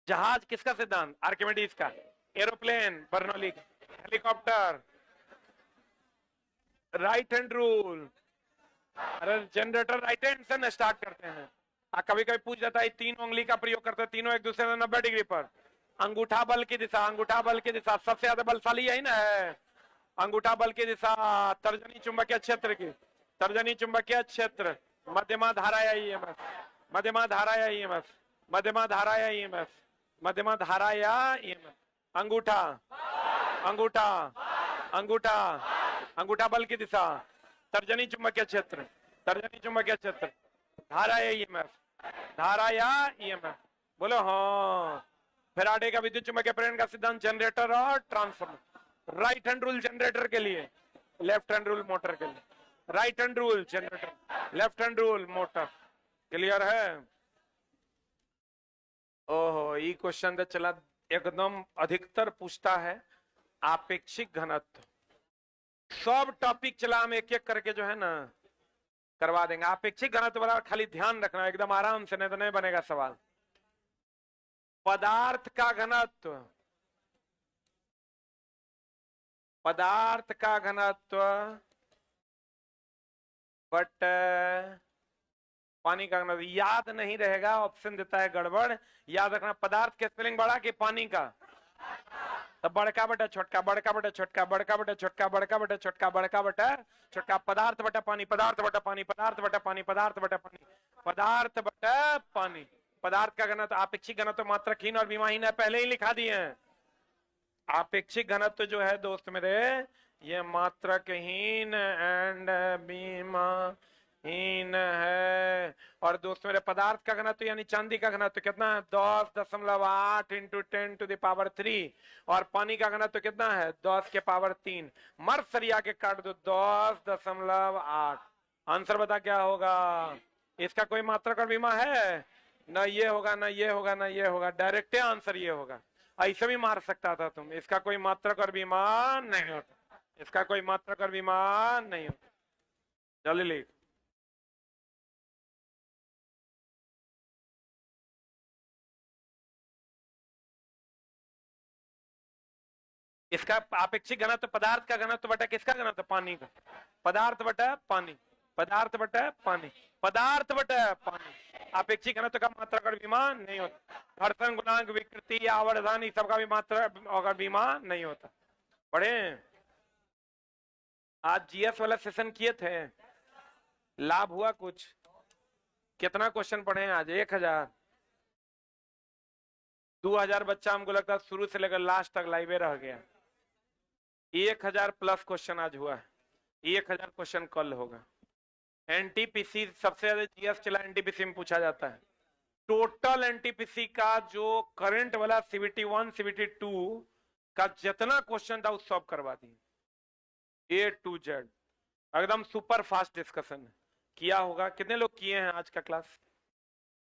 जहाज किसका सिद्धांत? आर्किमिडीज का। एरोप्लेन बर्नौली का। Helicopter right hand rule. अरे जनरेटर राइट हैंड से न स्टार्ट करते हैं। कभी कभी पूछ जाता है तीन उंगली का प्रयोग करते हैं, तीनों एक दूसरे से 90 डिग्री पर। अंगूठा बल की दिशा, अंगूठा बल की दिशा सबसे ज्यादा बलशाली यही ना है। अंगूठा बल की दिशा तर्जनी चुंबकीय क्षेत्र की, तर्जनी चुंबकीय क्षेत्र, मध्यमा धारा या ईएमएफ, मध्यमा धारा या ईएमएफ, मध्यमा धारा या ईएमएफ, मध्यमा धारा या ईएमएफ। अंगूठा, अंगूठा, अंगूठा, अंगूठा बल की दिशा, तर्जनी चुंबकीय क्षेत्र, तर्जनी चुंबकीय क्षेत्र, धारा या ईएमएफ, धारा या ईएमएफ। बोलो हाँ। फेराडे का विद्युत चुंबकीय प्रेरण का सिद्धांत, जनरेटर और transformer. Right hand rule generator के लिए, लेफ्ट हैंड रूल मोटर के लिए। Right hand rule generator, left hand rule motor. Clear है? ओहो, ये क्वेश्चन तो चला एकदम अधिकतर पूछता है आपेक्षिक घनत्व। सब टॉपिक चला हम एक एक करके जो है ना करवा देंगे। आपेक्षिक घनत्व वाला खाली ध्यान रखना एकदम आराम से, नहीं तो नहीं बनेगा सवाल। पदार्थ का घनत्व, पदार्थ का घनत्व बट पानी का घनत्व। याद नहीं रहेगा, ऑप्शन देता है गड़बड़। याद रखना, पदार्थ के स्पेलिंग बड़ा कि पानी का? तो बड़का बटा छोटका, बड़का बटा छोटका, बड़का बटा छोटका, बड़का बटा छोटका, बड़का बटा छोटका। पदार्थ बटा पानी, पदार्थ बटा पानी, पदार्थ बटा पानी, पदार्थ बटा पानी, पदार्थ बटा पानी। पदार्थ का घनत्व, आपेक्षिक घनत्व मात्रकहीन और विमाहीन है, पहले ही लिखा दिए हैं। आपेक्षिक घनत्व जो है दोस्त मेरे, ये मात्रकहीन एंड विमाहीन है। और दोस्त मेरे पदार्थ का घनत्व यानी चांदी का घनत्व कितना है? 10.8 इंटू 10 टू द पावर 3। और पानी का घनत्व कितना है? 10 के पावर 3। मर्द सरिया के काट दो, 10.8। आंसर बता क्या होगा? इसका कोई मात्रक और विमा है? ना ये होगा, ना ये होगा, ना ये होगा, डायरेक्ट आंसर ये होगा। ऐसे भी मार सकता था तुम। इसका कोई मात्रक और विमान नहीं होता, इसका कोई मात्रक और विमान नहीं होता। जल्दी लिख। इसका आपेक्षिक घनत्व पदार्थ का घनत्व बटा किसका घनत्व? पानी का। पदार्थ बटा पानी, पदार्थ बटा पानी, पदार्थ बटा पानी। आपेक्षिक घनत्व का मात्राकार विमान नहीं होता। घर्षण गुणांक, विकृति, आवर्धन, इस सबका भी मात्रा अगर विमान नहीं होता। पढ़े? आज जीएस वाला सेशन किए थे, लाभ हुआ कुछ? कितना क्वेश्चन पढ़े हैं आज? 1000 2000 बच्चा हमको लगता है शुरू से लेकर लास्ट तक लाइव रह गया। 1000 प्लस क्वेश्चन आज हुआ है। 1000 क्वेश्चन कल होगा। एनटीपीसी सबसे ज्यादा जीएस चला एनटीपीसी में पूछा जाता है। टोटल एनटीपीसी का जो करंट वाला सीबीटी 1 सीबीटी 2 का जितना क्वेश्चन था वो सब करवा दिए, A to Z। एकदम सुपर फास्ट डिस्कशन किया होगा। कितने लोग किए हैं आज का क्लास?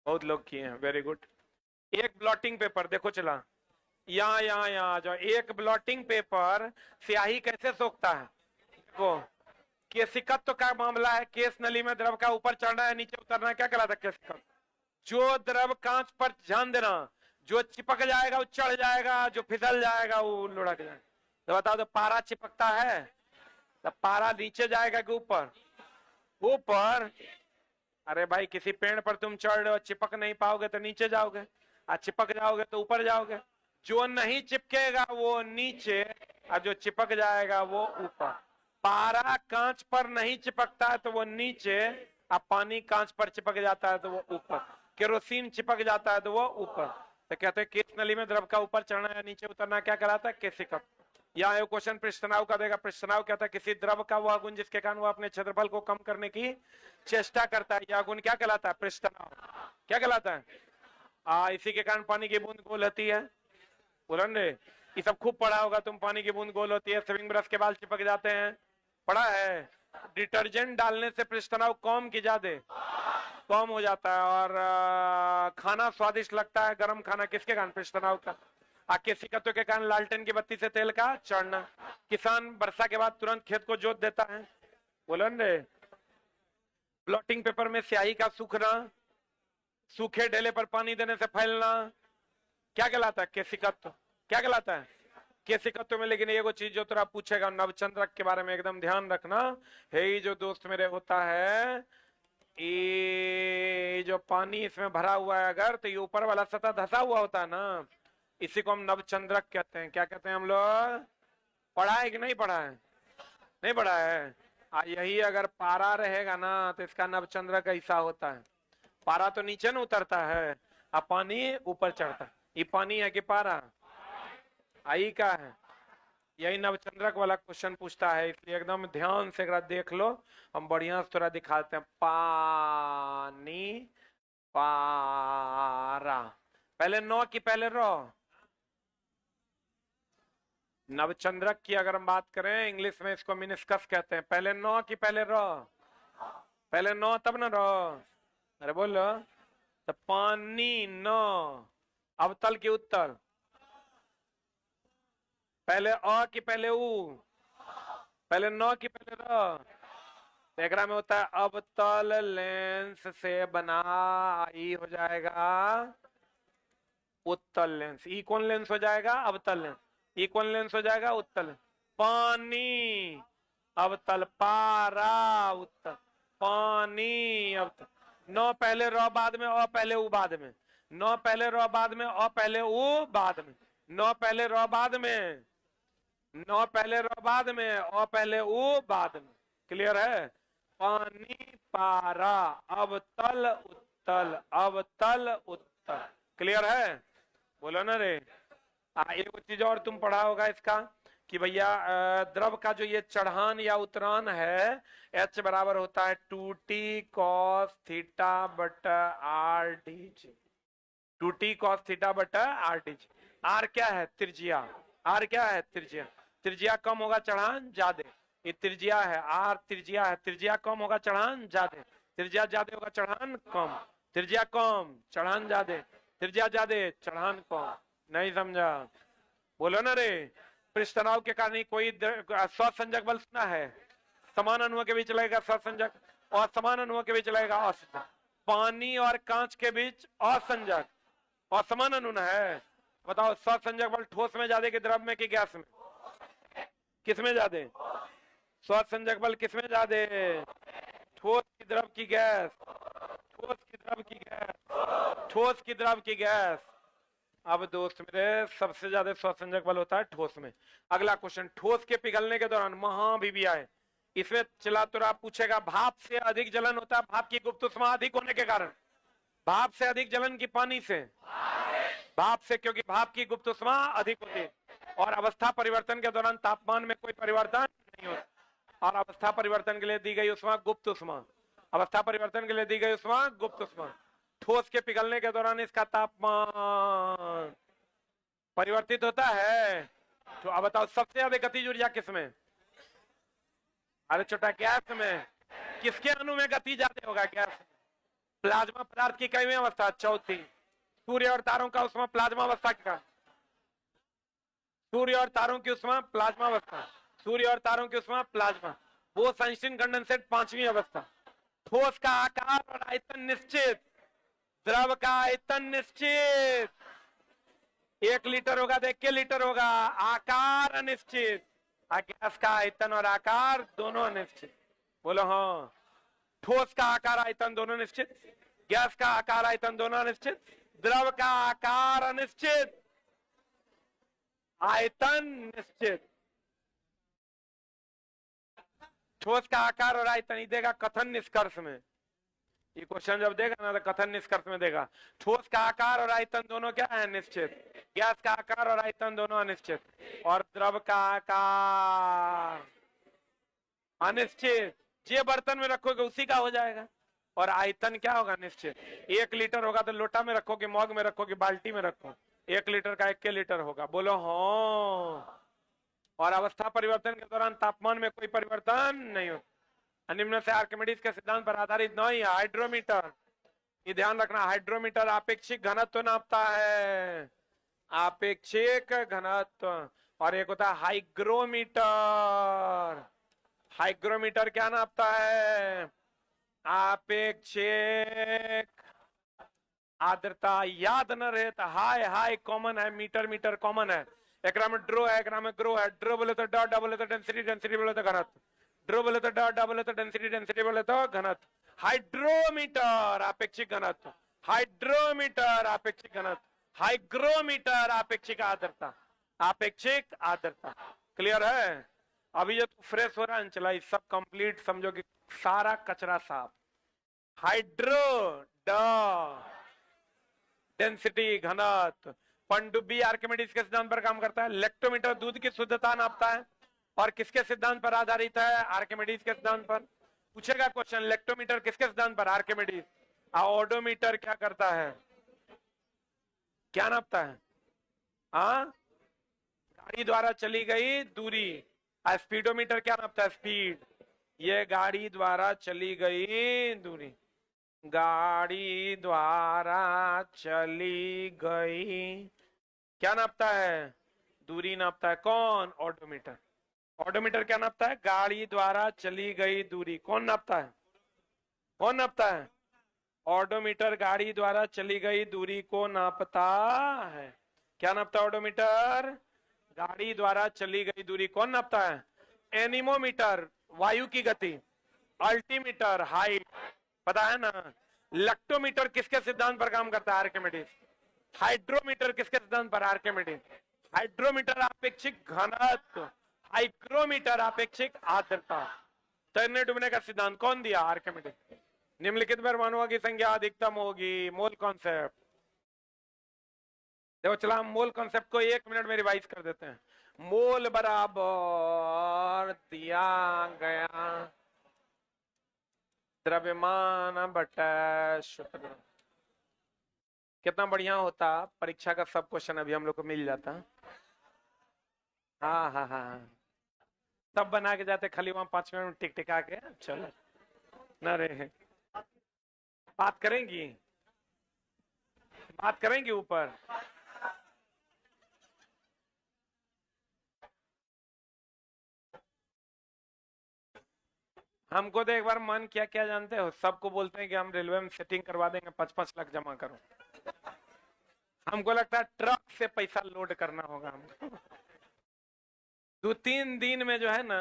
बहुत लोग किए हैं, वेरी गुड। एक ब्लॉटिंग पेपर देखो, चला यहाँ आ जाओ। एक ब्लॉटिंग पेपर स्याही कैसे सोखता है? वो केशिकत्व का मामला है। केस नली में द्रव का ऊपर चढ़ना है, नीचे उतरना है, क्या कहलाता है? केशिकत्व। जो द्रव कांच पर, ध्यान देना, जो चिपक जाएगा वो चढ़ जाएगा, जो फिसल जाएगा वो लुढ़क जाएगा। तो बताओ, तो पारा चिपकता है तो पारा नीचे जाएगा कि ऊपर? ऊपर। अरे भाई, किसी पेड़ पर तुम चढ़ रहे हो, चिपक नहीं पाओगे तो नीचे जाओगे, और चिपक जाओगे तो ऊपर जाओगे। जो नहीं चिपकेगा वो नीचे, और जो चिपक जाएगा वो ऊपर। पारा कांच पर नहीं चिपकता है तो वो नीचे, और पानी कांच पर चिपक जाता है तो वो ऊपर। केरोसिन चिपक जाता है तो वो ऊपर। तो कहते हैं केस नली में द्रव का ऊपर चढ़ना या नीचे उतरना क्या कहलाता है? केशिकत्व। यहाँ एक क्वेश्चन पृष्ठनाव का देगा। पृष्ठनाव कहता है किसी द्रव का वह गुण जिसके कारण वो अपने क्षेत्रफल को कम करने की चेष्टा करता है। यह गुण क्या कहलाता है? पृष्ठनाव। क्या कहलाता है? इसी के कारण पानी की बूंद गोल होती है। बोलन रे, ये सब खूब पढ़ा होगा तुम। पानी की बूंद गोल होती है, स्विंग ब्रश के बाल चिपक जाते हैं, पढ़ा है। डिटर्जेंट डालने से पृष्ठनाव कम की ज्यादा कम हो जाता है। और खाना स्वादिष्ट लगता है, गर्म खाना, किसके कारण? पृष्ठनाव का। केशिकत्व के कारण लालटेन की बत्ती से तेल का चढ़ना। किसान वर्षा के बाद तुरंत खेत को जोत देता है। बोलन रे, ब्लॉटिंग पेपर में स्याही का सूखना, सूखे ढेले पर पानी देने से फैलना, क्या कहलाता है? केशिकत्व। क्या कहलाता है? केशिकत्व में। लेकिन एगो चीज जो तेरा पूछेगा नवचंद्रक के बारे में, एकदम ध्यान रखना। हे जो दोस्त मेरे होता है, ये जो पानी इसमें भरा हुआ है अगर, तो ये ऊपर वाला सतह धसा हुआ होता है ना, इसी को हम नवचंद्रक कहते हैं। क्या कहते हैं हम लोग? पढ़ा है कि नहीं पढ़ा है? नहीं पढ़ा है। यही अगर पारा रहेगा ना तो इसका नवचंद्रक ऐसा होता है। पारा तो नीचे न उतरता है, अब पानी ऊपर चढ़ता है। ये पानी है कि पारा? आई का है। यही नवचंद्रक वाला क्वेश्चन पूछता है, इसलिए एकदम ध्यान से अगर देख लो। हम बढ़िया से थोड़ा दिखाते हैं। पानी, पारा, पहले नौ की पहले रो। नवचंद्रक की अगर हम बात करें, इंग्लिश में इसको मिनिस्कस कहते हैं। पहले नौ की पहले रो, पहले नौ तब न रो। अरे बोलो, तो पानी नौ, अवतल की उत्तर, पहले अ की पहले उ, पहले नौ की पहले र। एक में होता है अवतल लेंस से बना, ई हो जाएगा उत्तल लेंस। ई कौन लेंस हो जाएगा? अवतल लेंस। ई कौन लेंस हो जाएगा? उत्तल। पानी अवतल, पारा उत्तल, पानी अवतल। नौ पहले र बाद में, अ पहले उ बाद में। नौ पहले र बाद में, अ पहले उ बाद में। नौ पहले र बाद में, नौ पहले र बाद में, अ पहले उ बाद में। क्लियर है? पानी, पारा, अवतल उत्तल, अवतल उत्तल। क्लियर है? बोलो ना रे। एक चीज और तुम पढ़ा होगा इसका कि भैया द्रव का जो ये चढ़ान या उतरान है, H बराबर होता है 2t cos थीटा बटा R D G. 2t cos theta बटा आर डी जी। आर क्या है? त्रिज्या। आर क्या है? त्रिज्या। त्रिज्या कम होगा चढ़ान ज्यादा, ये त्रिज्या है। आर त्रिज्या है, त्रिज्या कम होगा चढ़ान ज्यादा, त्रिज्या ज्यादा होगा चढ़ान कम। त्रिज्या कम चढ़ान ज्यादा, त्रिज्या ज्यादा चढ़ान कम। नहीं समझा? बोलो ना रे। पृष्ठतनाव के कारण कोई स्वसंजक बल सुना है? समान अणुओं के बीच लगेगा स्वसंजक, और समान अणुओं के बीच लगेगा असंजक। पानी और कांच के बीच असंजक और समान अणु है। बताओ, स्वसंजक बल ठोस में ज्यादा कि द्रव में कि गैस में? किसमें ज्यादा? स्वसंजक बल किसमें ज्यादा? ठोस की द्रव की गैस, ठोस की द्रव की गैस, ठोस की द्रव की गैस। अब दोस्त मेरे, सबसे ज्यादा स्वसंजक बल होता है ठोस में। अगला क्वेश्चन, ठोस के पिघलने के दौरान महाभिविया है, इसमें चलातुरा पूछेगा भाप से अधिक जलन होता है, भाप की गुप्त उष्मा अधिक होने के कारण। भाप से अधिक जलन की पानी से? भाप से, क्योंकि भाप की गुप्त उष्मा अधिक होती है। और अवस्था परिवर्तन के दौरान तापमान में कोई परिवर्तन नहीं होता। और अवस्था परिवर्तन के लिए दी गई उष्मा गुप्त उष्मा, अवस्था परिवर्तन के लिए दी गई उष्मा गुप्त उष्मा। ठोस के पिघलने के दौरान इसका तापमान परिवर्तित होता है। तो अब बताओ सबसे ज्यादा गतिज ऊर्जा किसमें? अरे छोटा, गैस में। किसके अणु में गति ज्यादा होगा? गैस। प्लाज्मा पदार्थ की कईवीं अवस्था? चौथी। सूर्य और तारों का उष्मा प्लाज्मा अवस्था का, सूर्य और तारों की उष्मा प्लाज्मा अवस्था, सूर्य और तारों की उष्मा प्लाज्मा। वो सनस्टीन कंडेंसेट पांचवी अवस्था। ठोस का आकार और आयतन निश्चित, द्रव का आयतन निश्चित। 1 लीटर होगा तो 1 लीटर होगा, आकार अनिश्चित। गैस का आयतन और आकार दोनों अनिश्चित। बोलो हाँ। ठोस का आकार आयतन दोनों निश्चित, गैस का आकार आयतन दोनों अनिश्चित, द्रव का आकार अनिश्चित, आयतन निश्चित। ठोस का आकार और आयतन ही देगा कथन निष्कर्ष में। ये क्वेश्चन जब देगा ना तो कथन निष्कर्ष में देगा। ठोस का आकार और आयतन दोनों क्या है? निश्चित। गैस का आकार और आयतन दोनों अनिश्चित, और द्रव का आकार अनिश्चित। जे बर्तन में रखोगे उसी का हो जाएगा। और आयतन क्या होगा? निश्चित। 1 लीटर होगा तो लोटा में रखोगे, मग में रखोगे, बाल्टी में रखो, 1 लीटर का 1 लीटर होगा। बोलो हाँ। और अवस्था परिवर्तन के दौरान तापमान में कोई परिवर्तन नहीं होता। निम्न से आर्किमिडीज के सिद्धांत पर आधारित नहीं है हाइड्रोमीटर। ये ध्यान रखना, हाइड्रोमीटर आपेक्षिक घनत्व नापता है, आपेक्षिक घनत्व। और एक होता है हाइग्रोमीटर। हाइग्रोमीटर क्या नापता है? आपेक्षिक आर्द्रता। याद न रहे तो हाय हाय कॉमन है, मीटर मीटर कॉमन है। एक में ड्रो है, एक में ग्रो है। ड्रो बोले तो डॉट, बोले तो डेंसिटी, डेंसिटी बोले तो घनत्व। ड्रो बोले तो डॉट, बोले तो डेंसिटी, डेंसिटी बोले तो घनत्व। हाइड्रोमीटर आपेक्षिक घनत्व, हाइड्रोमीटर आपेक्षिक घनत्व, हाइग्रोमीटर आपेक्षिक आर्द्रता, आपेक्षिक आर्द्रता। क्लियर है? अभी जो फ्रेश हो रहा है चला, सब कंप्लीट समझो कि सारा कचरा साफ। हाइड्रो डेंसिटी घनत्व। पनडुब्बी आर्किमिडीज के सिद्धांत पर काम करता है। लेक्टोमीटर दूध की शुद्धता नापता है, और किसके सिद्धांत पर आधारित है? आर्किमिडीज के सिद्धांत पर। पूछेगा क्वेश्चन, लेक्टोमीटर किसके सिद्धांत पर? आर्किमिडीज। ओडोमीटर क्या करता है? क्या नापता है? हाँ, गाड़ी द्वारा चली गई दूरी। स्पीडोमीटर क्या नापता है? स्पीड। ये गाड़ी द्वारा चली गई दूरी, गाड़ी द्वारा चली गई क्या नापता है? दूरी नापता है। कौन? ऑडोमीटर। ऑडोमीटर क्या नापता है? गाड़ी द्वारा चली गई दूरी। कौन नापता है? कौन नापता है? ऑडोमीटर गाड़ी द्वारा चली गई दूरी को नापता है। क्या नापता है ऑडोमीटर? गाड़ी द्वारा चली गई दूरी। कौन नापता है? एनीमोमीटर वायु की गति, अल्टीमीटर हाइट। पता है ना? लेक्टोमीटर किसके सिद्धांत पर काम करता है? आर्किमिडीज। हाइड्रोमीटर किसके सिद्धांत पर? आर्किमिडीज। हाइड्रोमीटर आपेक्षिक घनत्व, हाइग्रोमीटर आपेक्षिक आर्द्रता। तैरने डूबने का सिद्धांत कौन दिया? आर्किमिडीज। निम्नलिखित परमाणुओं की संख्या अधिकतम होगी। Mole concept. देखो चला, हम मोल कॉन्सेप्ट को 1 मिनट में रिवाइज कर देते हैं। मोल बराबर दिया गया द्रव्यमान बटा सूत्र। कितना बढ़िया होता, परीक्षा का सब क्वेश्चन अभी हम लोग को मिल जाता। हाँ हाँ हाँ, तब बना के जाते, खाली वहां 5 मिनट टिक टिका के चलो न रहे। बात करेंगी, बात करेंगे ऊपर। हमको तो एक बार मन क्या क्या जानते हो, सबको बोलते हैं कि हम रेलवे में सेटिंग करवा देंगे, 5-5 लाख जमा करो। हमको लगता है ट्रक से पैसा लोड करना होगा हमको। 2-3 दिन में जो है ना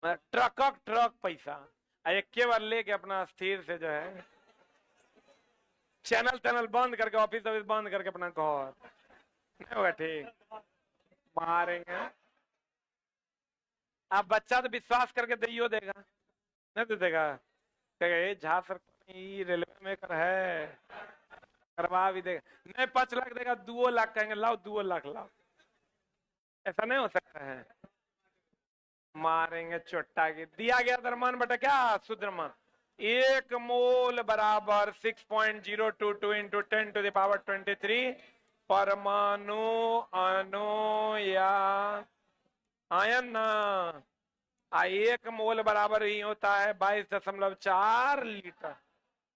ट्रक पैसा एक के बार लेके अपना स्थिर से जो है चैनल बंद करके ऑफिस बंद करके अपना घर नहीं होगा ठीक मारेंगे। अब बच्चा तो विश्वास करके दियो देगा नहीं दे देगा कहेगा झा सर रेलवे में कर है करवा भी देगा नहीं 5 लाख देगा 2 लाख कहेंगे लाओ 2 लाख लाओ ऐसा नहीं हो सकता है मारेंगे चोट्टा की दिया गया द्रव्यमान बटा क्या शुद्ध द्रव्यमान एक मोल बराबर 6.022 इंटू 10⁻23 परमाणु अणु या आयन ना एक मोल बराबर ही होता है 22.4 लीटर।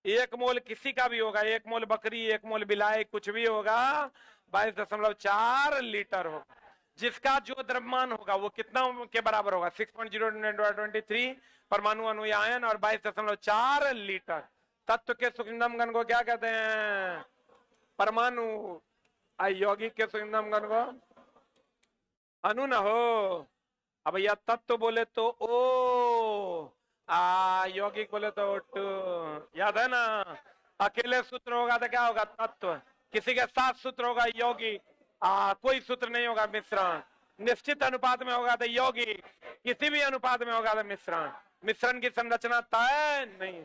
एक मोल किसी का भी होगा, एक मोल बकरी, एक मोल बिलाई, कुछ भी होगा 22.4 लीटर होगा। जिसका जो द्रव्यमान होगा वो कितना के बराबर होगा 6.023 परमाणु अणु या आयन और 22.4 लीटर। तत्व के सूक्ष्मतम घन को क्या कहते हैं परमाणु। यौगिक के सूक्ष्मतम घन को अणु न हो। अब भैया तत्व बोले तो ओ यौगिक बोले तो याद है ना। अकेले सूत्र होगा तो क्या होगा तत्व, किसी के साथ सूत्र होगा यौगिक, कोई सूत्र नहीं होगा मिश्रण, निश्चित अनुपात में होगा तो यौगिक, किसी भी अनुपात में होगा तो मिश्रण। मिश्रण की संरचना तय नहीं।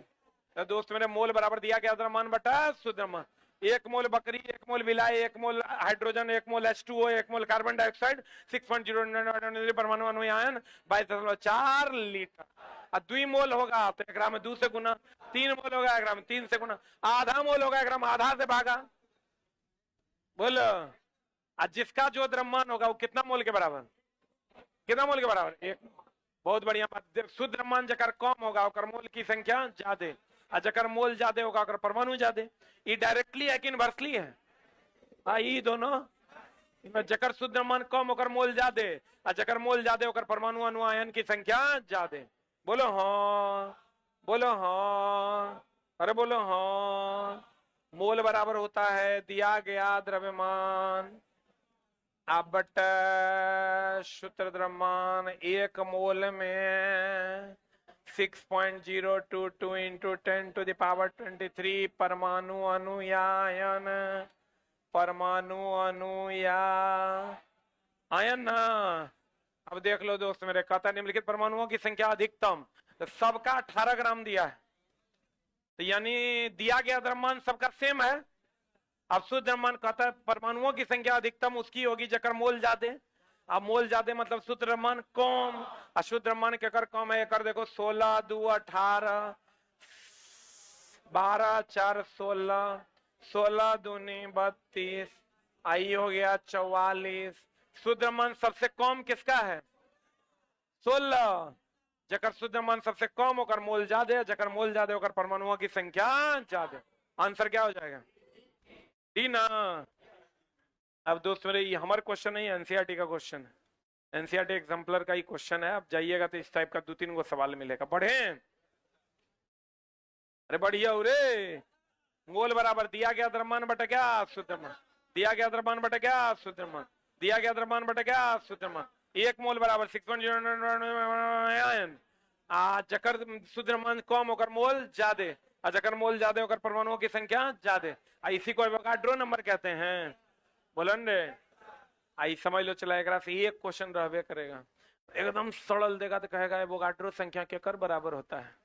तो दोस्त मेरे मोल बराबर दिया गया द्रव्यमान बटा शुद्ध द्रव्यमान। एक मोल बकरी, एक मोल बिलाई, एक मोल हाइड्रोजन, एक मोल H2O, एक मोल कार्बन डाइऑक्साइड 6.0 परमाणु अणु आयन 22.4 लीटर। द्वि मोल होगा तो 1 में 2 से गुना, 3 मोल होगा 1 में 3 से गुना, आधा मोल होगा 1 में आधा से भागा। बोलो जिसका जो द्रव्यमान होगा वो कितना मोल के बराबर, कितना मोल के बराबर एक। बहुत बढ़िया बात। शुद्ध द्रव्यमान जकर कम होगा और मोल की संख्या ज्यादा, और जकर मोल ज्यादा होगा और परमाणु ज्यादा। ये डायरेक्टली है कि इनवर्सली है? ये दोनों जकर शुद्ध द्रव्यमान कम होकर मोल ज्यादा और जकर मोल ज्यादा होकर परमाणु अणु आयन की संख्या ज्यादा। बोलो हाँ, बोलो हाँ, अरे बोलो हाँ। मोल बराबर होता है दिया गया द्रव्यमान अब बटा शुद्ध द्रव्यमान। एक मोल में 6.022 इंटू 10⁻23 परमाणु अणु या आयन, परमाणु अणु या आयन ना। अब देख लो दोस्त मेरे, कहता निम्नलिखित परमाणुओं की संख्या अधिकतम, तो सबका 18 ग्राम दिया है, तो यानी दिया गया द्रव्यमान सबका सेम है। अब शुद्ध द्रव्यमान कहता है परमाणुओं की संख्या अधिकतम उसकी होगी जकर मोल ज्यादा। अब मोल ज्यादा मतलब शुद्ध द्रव्यमान कम, अशुद्ध द्रव्यमान के कर कम है। एक देखो 16 2 18 12 4 16, 16 दूनी 32, आई हो गया 44। शुद्ध द्रव्यमान सबसे कम किसका है 16। जकर शुद्ध द्रव्यमान सबसे कम होकर मोल ज्यादा, जकर मोल ज्यादा होकर परमाणुओं की संख्या ज्यादा। आंसर क्या हो जाएगा डी ना। अब दोस्त मेरे ये हमारा क्वेश्चन नहीं है, एनसीईआरटी का क्वेश्चन है। एनसीईआरटी एग्जाम्पलर का ही क्वेश्चन है। अब जाइएगा तो इस टाइप का 2-3 सवाल मिलेगा। पढ़े अरे बढ़िया रे। मोल बराबर दिया गया द्रव्यमान बटा क्या शुद्ध द्रव्यमान, दिया गया द्रव्यमान बटा क्या शुद्ध द्रव्यमान, दिया गया द्रव्यमान बटा क्या शुद्ध द्रव्यमान। एक मोल बराबर 6.0 आयन। जकर शुद्ध द्रव्यमान कम होकर मोल ज्यादा, जकर मोल ज्यादा होकर परमाणुओं की संख्या ज्यादा। इसी को एवोगाड्रो नंबर कहते हैं। बोलन रे आई समझ लो। चला एक एक क्वेश्चन रहबे करेगा, एकदम सरल देगा तो कहेगा एवोगाड्रो संख्या के कर बराबर होता है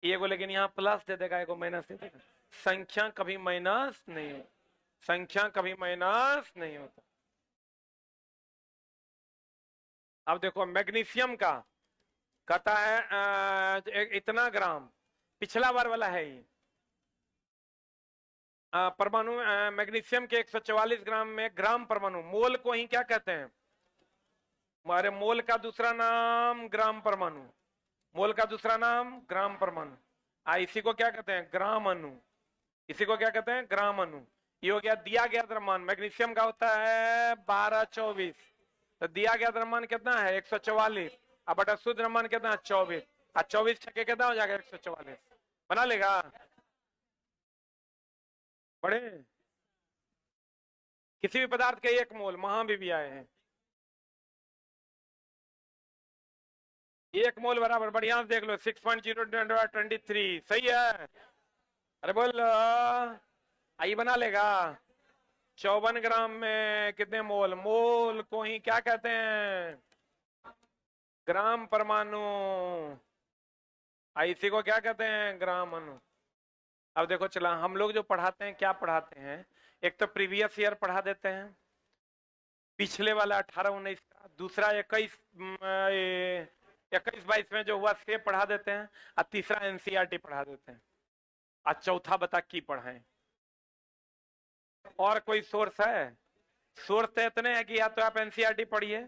एगो, लेकिन यहाँ प्लस दे देगा एगो माइनस दे देगा। संख्या कभी माइनस नहीं होता, संख्या कभी माइनस नहीं होता। अब देखो मैग्नीशियम का कहता है इतना ग्राम, पिछला बार वाला है ये परमाणु मैग्नीशियम के 144 ग्राम में ग्राम परमाणु। मोल को ही क्या कहते हैं हमारे, मोल का दूसरा नाम ग्राम परमाणु, मोल का दूसरा नाम ग्राम परमाणु। इसी को क्या कहते हैं ग्राम अणु, इसी को क्या कहते हैं ग्राम अणु। ये हो गया दिया गया द्रव्यमान। मैग्नीशियम का होता है 1224, तो दिया गया द्रव्यमान कितना है 144, अब बटा शुद्ध द्रव्यमान कितना है 24, 24 छक्के कितना हो जाएगा 144। बना लेगा पढ़े किसी भी पदार्थ के 1 मोल, वहां भी आए हैं 1 मोल बराबर, बढ़िया से देख लो 6.023 सही है। अरे बोल आई बना लेगा। 54 ग्राम में कितने मोल, मोल को ही क्या कहते हैं, ग्राम परमाणु। इसी को क्या कहते हैं, ग्राम अणु। अब देखो चला, हम लोग जो पढ़ाते हैं क्या पढ़ाते हैं, एक तो प्रीवियस ईयर पढ़ा देते हैं, पिछले वाला 18-19 का, दूसरा 21-22 में जो हुआ से पढ़ा देते हैं, और तीसरा एनसीईआरटी पढ़ा देते हैं, और चौथा बता की पढ़ाएं। और कोई सोर्स है? सोर्स तो इतने हैं कि या तो आप एनसीईआरटी पढ़िए,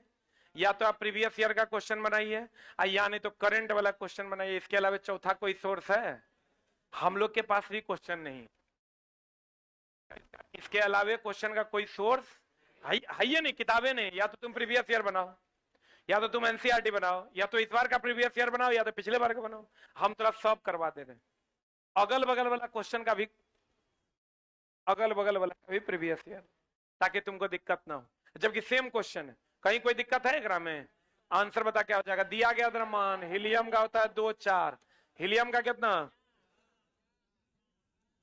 या तो आप प्रीवियस ईयर का क्वेश्चन बनाइए, या नहीं तो करंट वाला क्वेश्चन बनाइए। इसके अलावा चौथा कोई सोर्स है? हम लोग के पास भी क्वेश्चन नहीं। इसके अलावा क्वेश्चन का कोई सोर्स है ही नहीं, किताबें नहीं। या तो तुम प्रीवियस ईयर बनाओ, या तो तुम एनसीईआरटी बनाओ, या तो इस बार का प्रीवियस ईयर बनाओ, या तो पिछले बार का बनाओ। हम तरफ सब करवा दे रहे हैं। अगल बगल वाला क्वेश्चन का भी, अगल बगल वाला का भी प्रीवियस ईयर, ताकि तुमको दिक्कत ना हो। जबकि सेम क्वेश्चन है, कहीं कोई दिक्कत है ग्राम में? आंसर बता क्या हो जाएगा। दिया गया द्रव्यमान हीलियम का होता है 2-4, हीलियम का कितना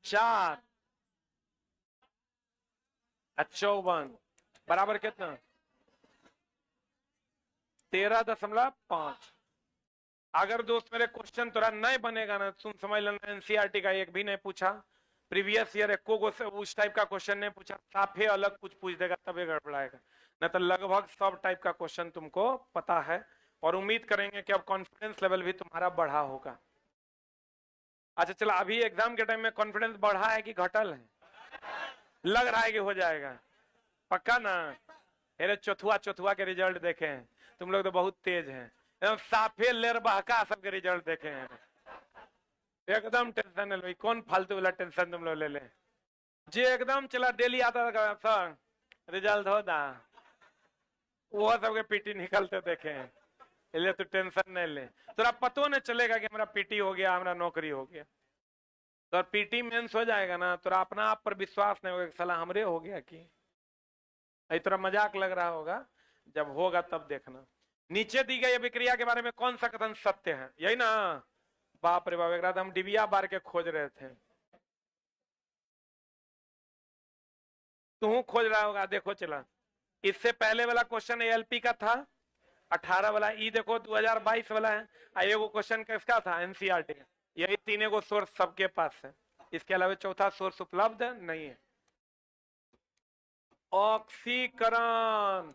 4, 54 बराबर कितना 13.5। अगर दोस्त मेरे क्वेश्चन थोड़ा नहीं बनेगा ना, तुम समझ लेना एनसीईआरटी का एक भी नहीं पूछा, प्रीवियस ईयर एको को से उस टाइप का क्वेश्चन नहीं पूछा, साफे अलग कुछ पूछ देगा तभी गड़बड़ाएगा। नहीं तो लगभग सब टाइप का क्वेश्चन तुमको पता है, और उम्मीद करेंगे कि अब कॉन्फिडेंस लेवल भी तुम्हारा बढ़ा होगा। अच्छा चलो, अभी एग्जाम के टाइम में कॉन्फिडेंस बढ़ा है कि घटल है? लग रहा है कि हो जाएगा पक्का ना? अरे चौथुआ के रिजल्ट देखे हैं तुम लोग तो बहुत तेज हैं, एकदम साफे लेर बहका सबके रिजल्ट देखे हैं, एकदम टेंशन है। कौन फालतू वाला टेंशन तुम लोग ले ले, जो एकदम चला डेली आता था रिजल्ट होता, वो सबके पीटी निकलते देखे हैं। इसलिए तू टेंशन नहीं ले, तोरा पतो नहीं चलेगा कि हमारा पीटी हो गया, हमारा नौकरी हो गया। तो पीटी मेंस हो जाएगा ना, तोरा अपना आप पर विश्वास नहीं होगा, साला हमरे हो गया कि तोरा मजाक लग रहा होगा, जब होगा तब देखना। नीचे दी गई अभिक्रिया के बारे में कौन सा कथन सत्य है, यही ना? बाप रे बाप, एक रात हम डिबिया बार के खोज रहे थे। तू खोज रहा होगा, देखो चला, इससे पहले वाला क्वेश्चन एएलपी का था 18 वाला, ई देखो 2022 वाला है, एगो क्वेश्चन किसका था, एनसीईआरटी का। यही तीनों को सोर्स सबके पास है, इसके अलावा चौथा सोर्स उपलब्ध नहीं है। ऑक्सीकरण,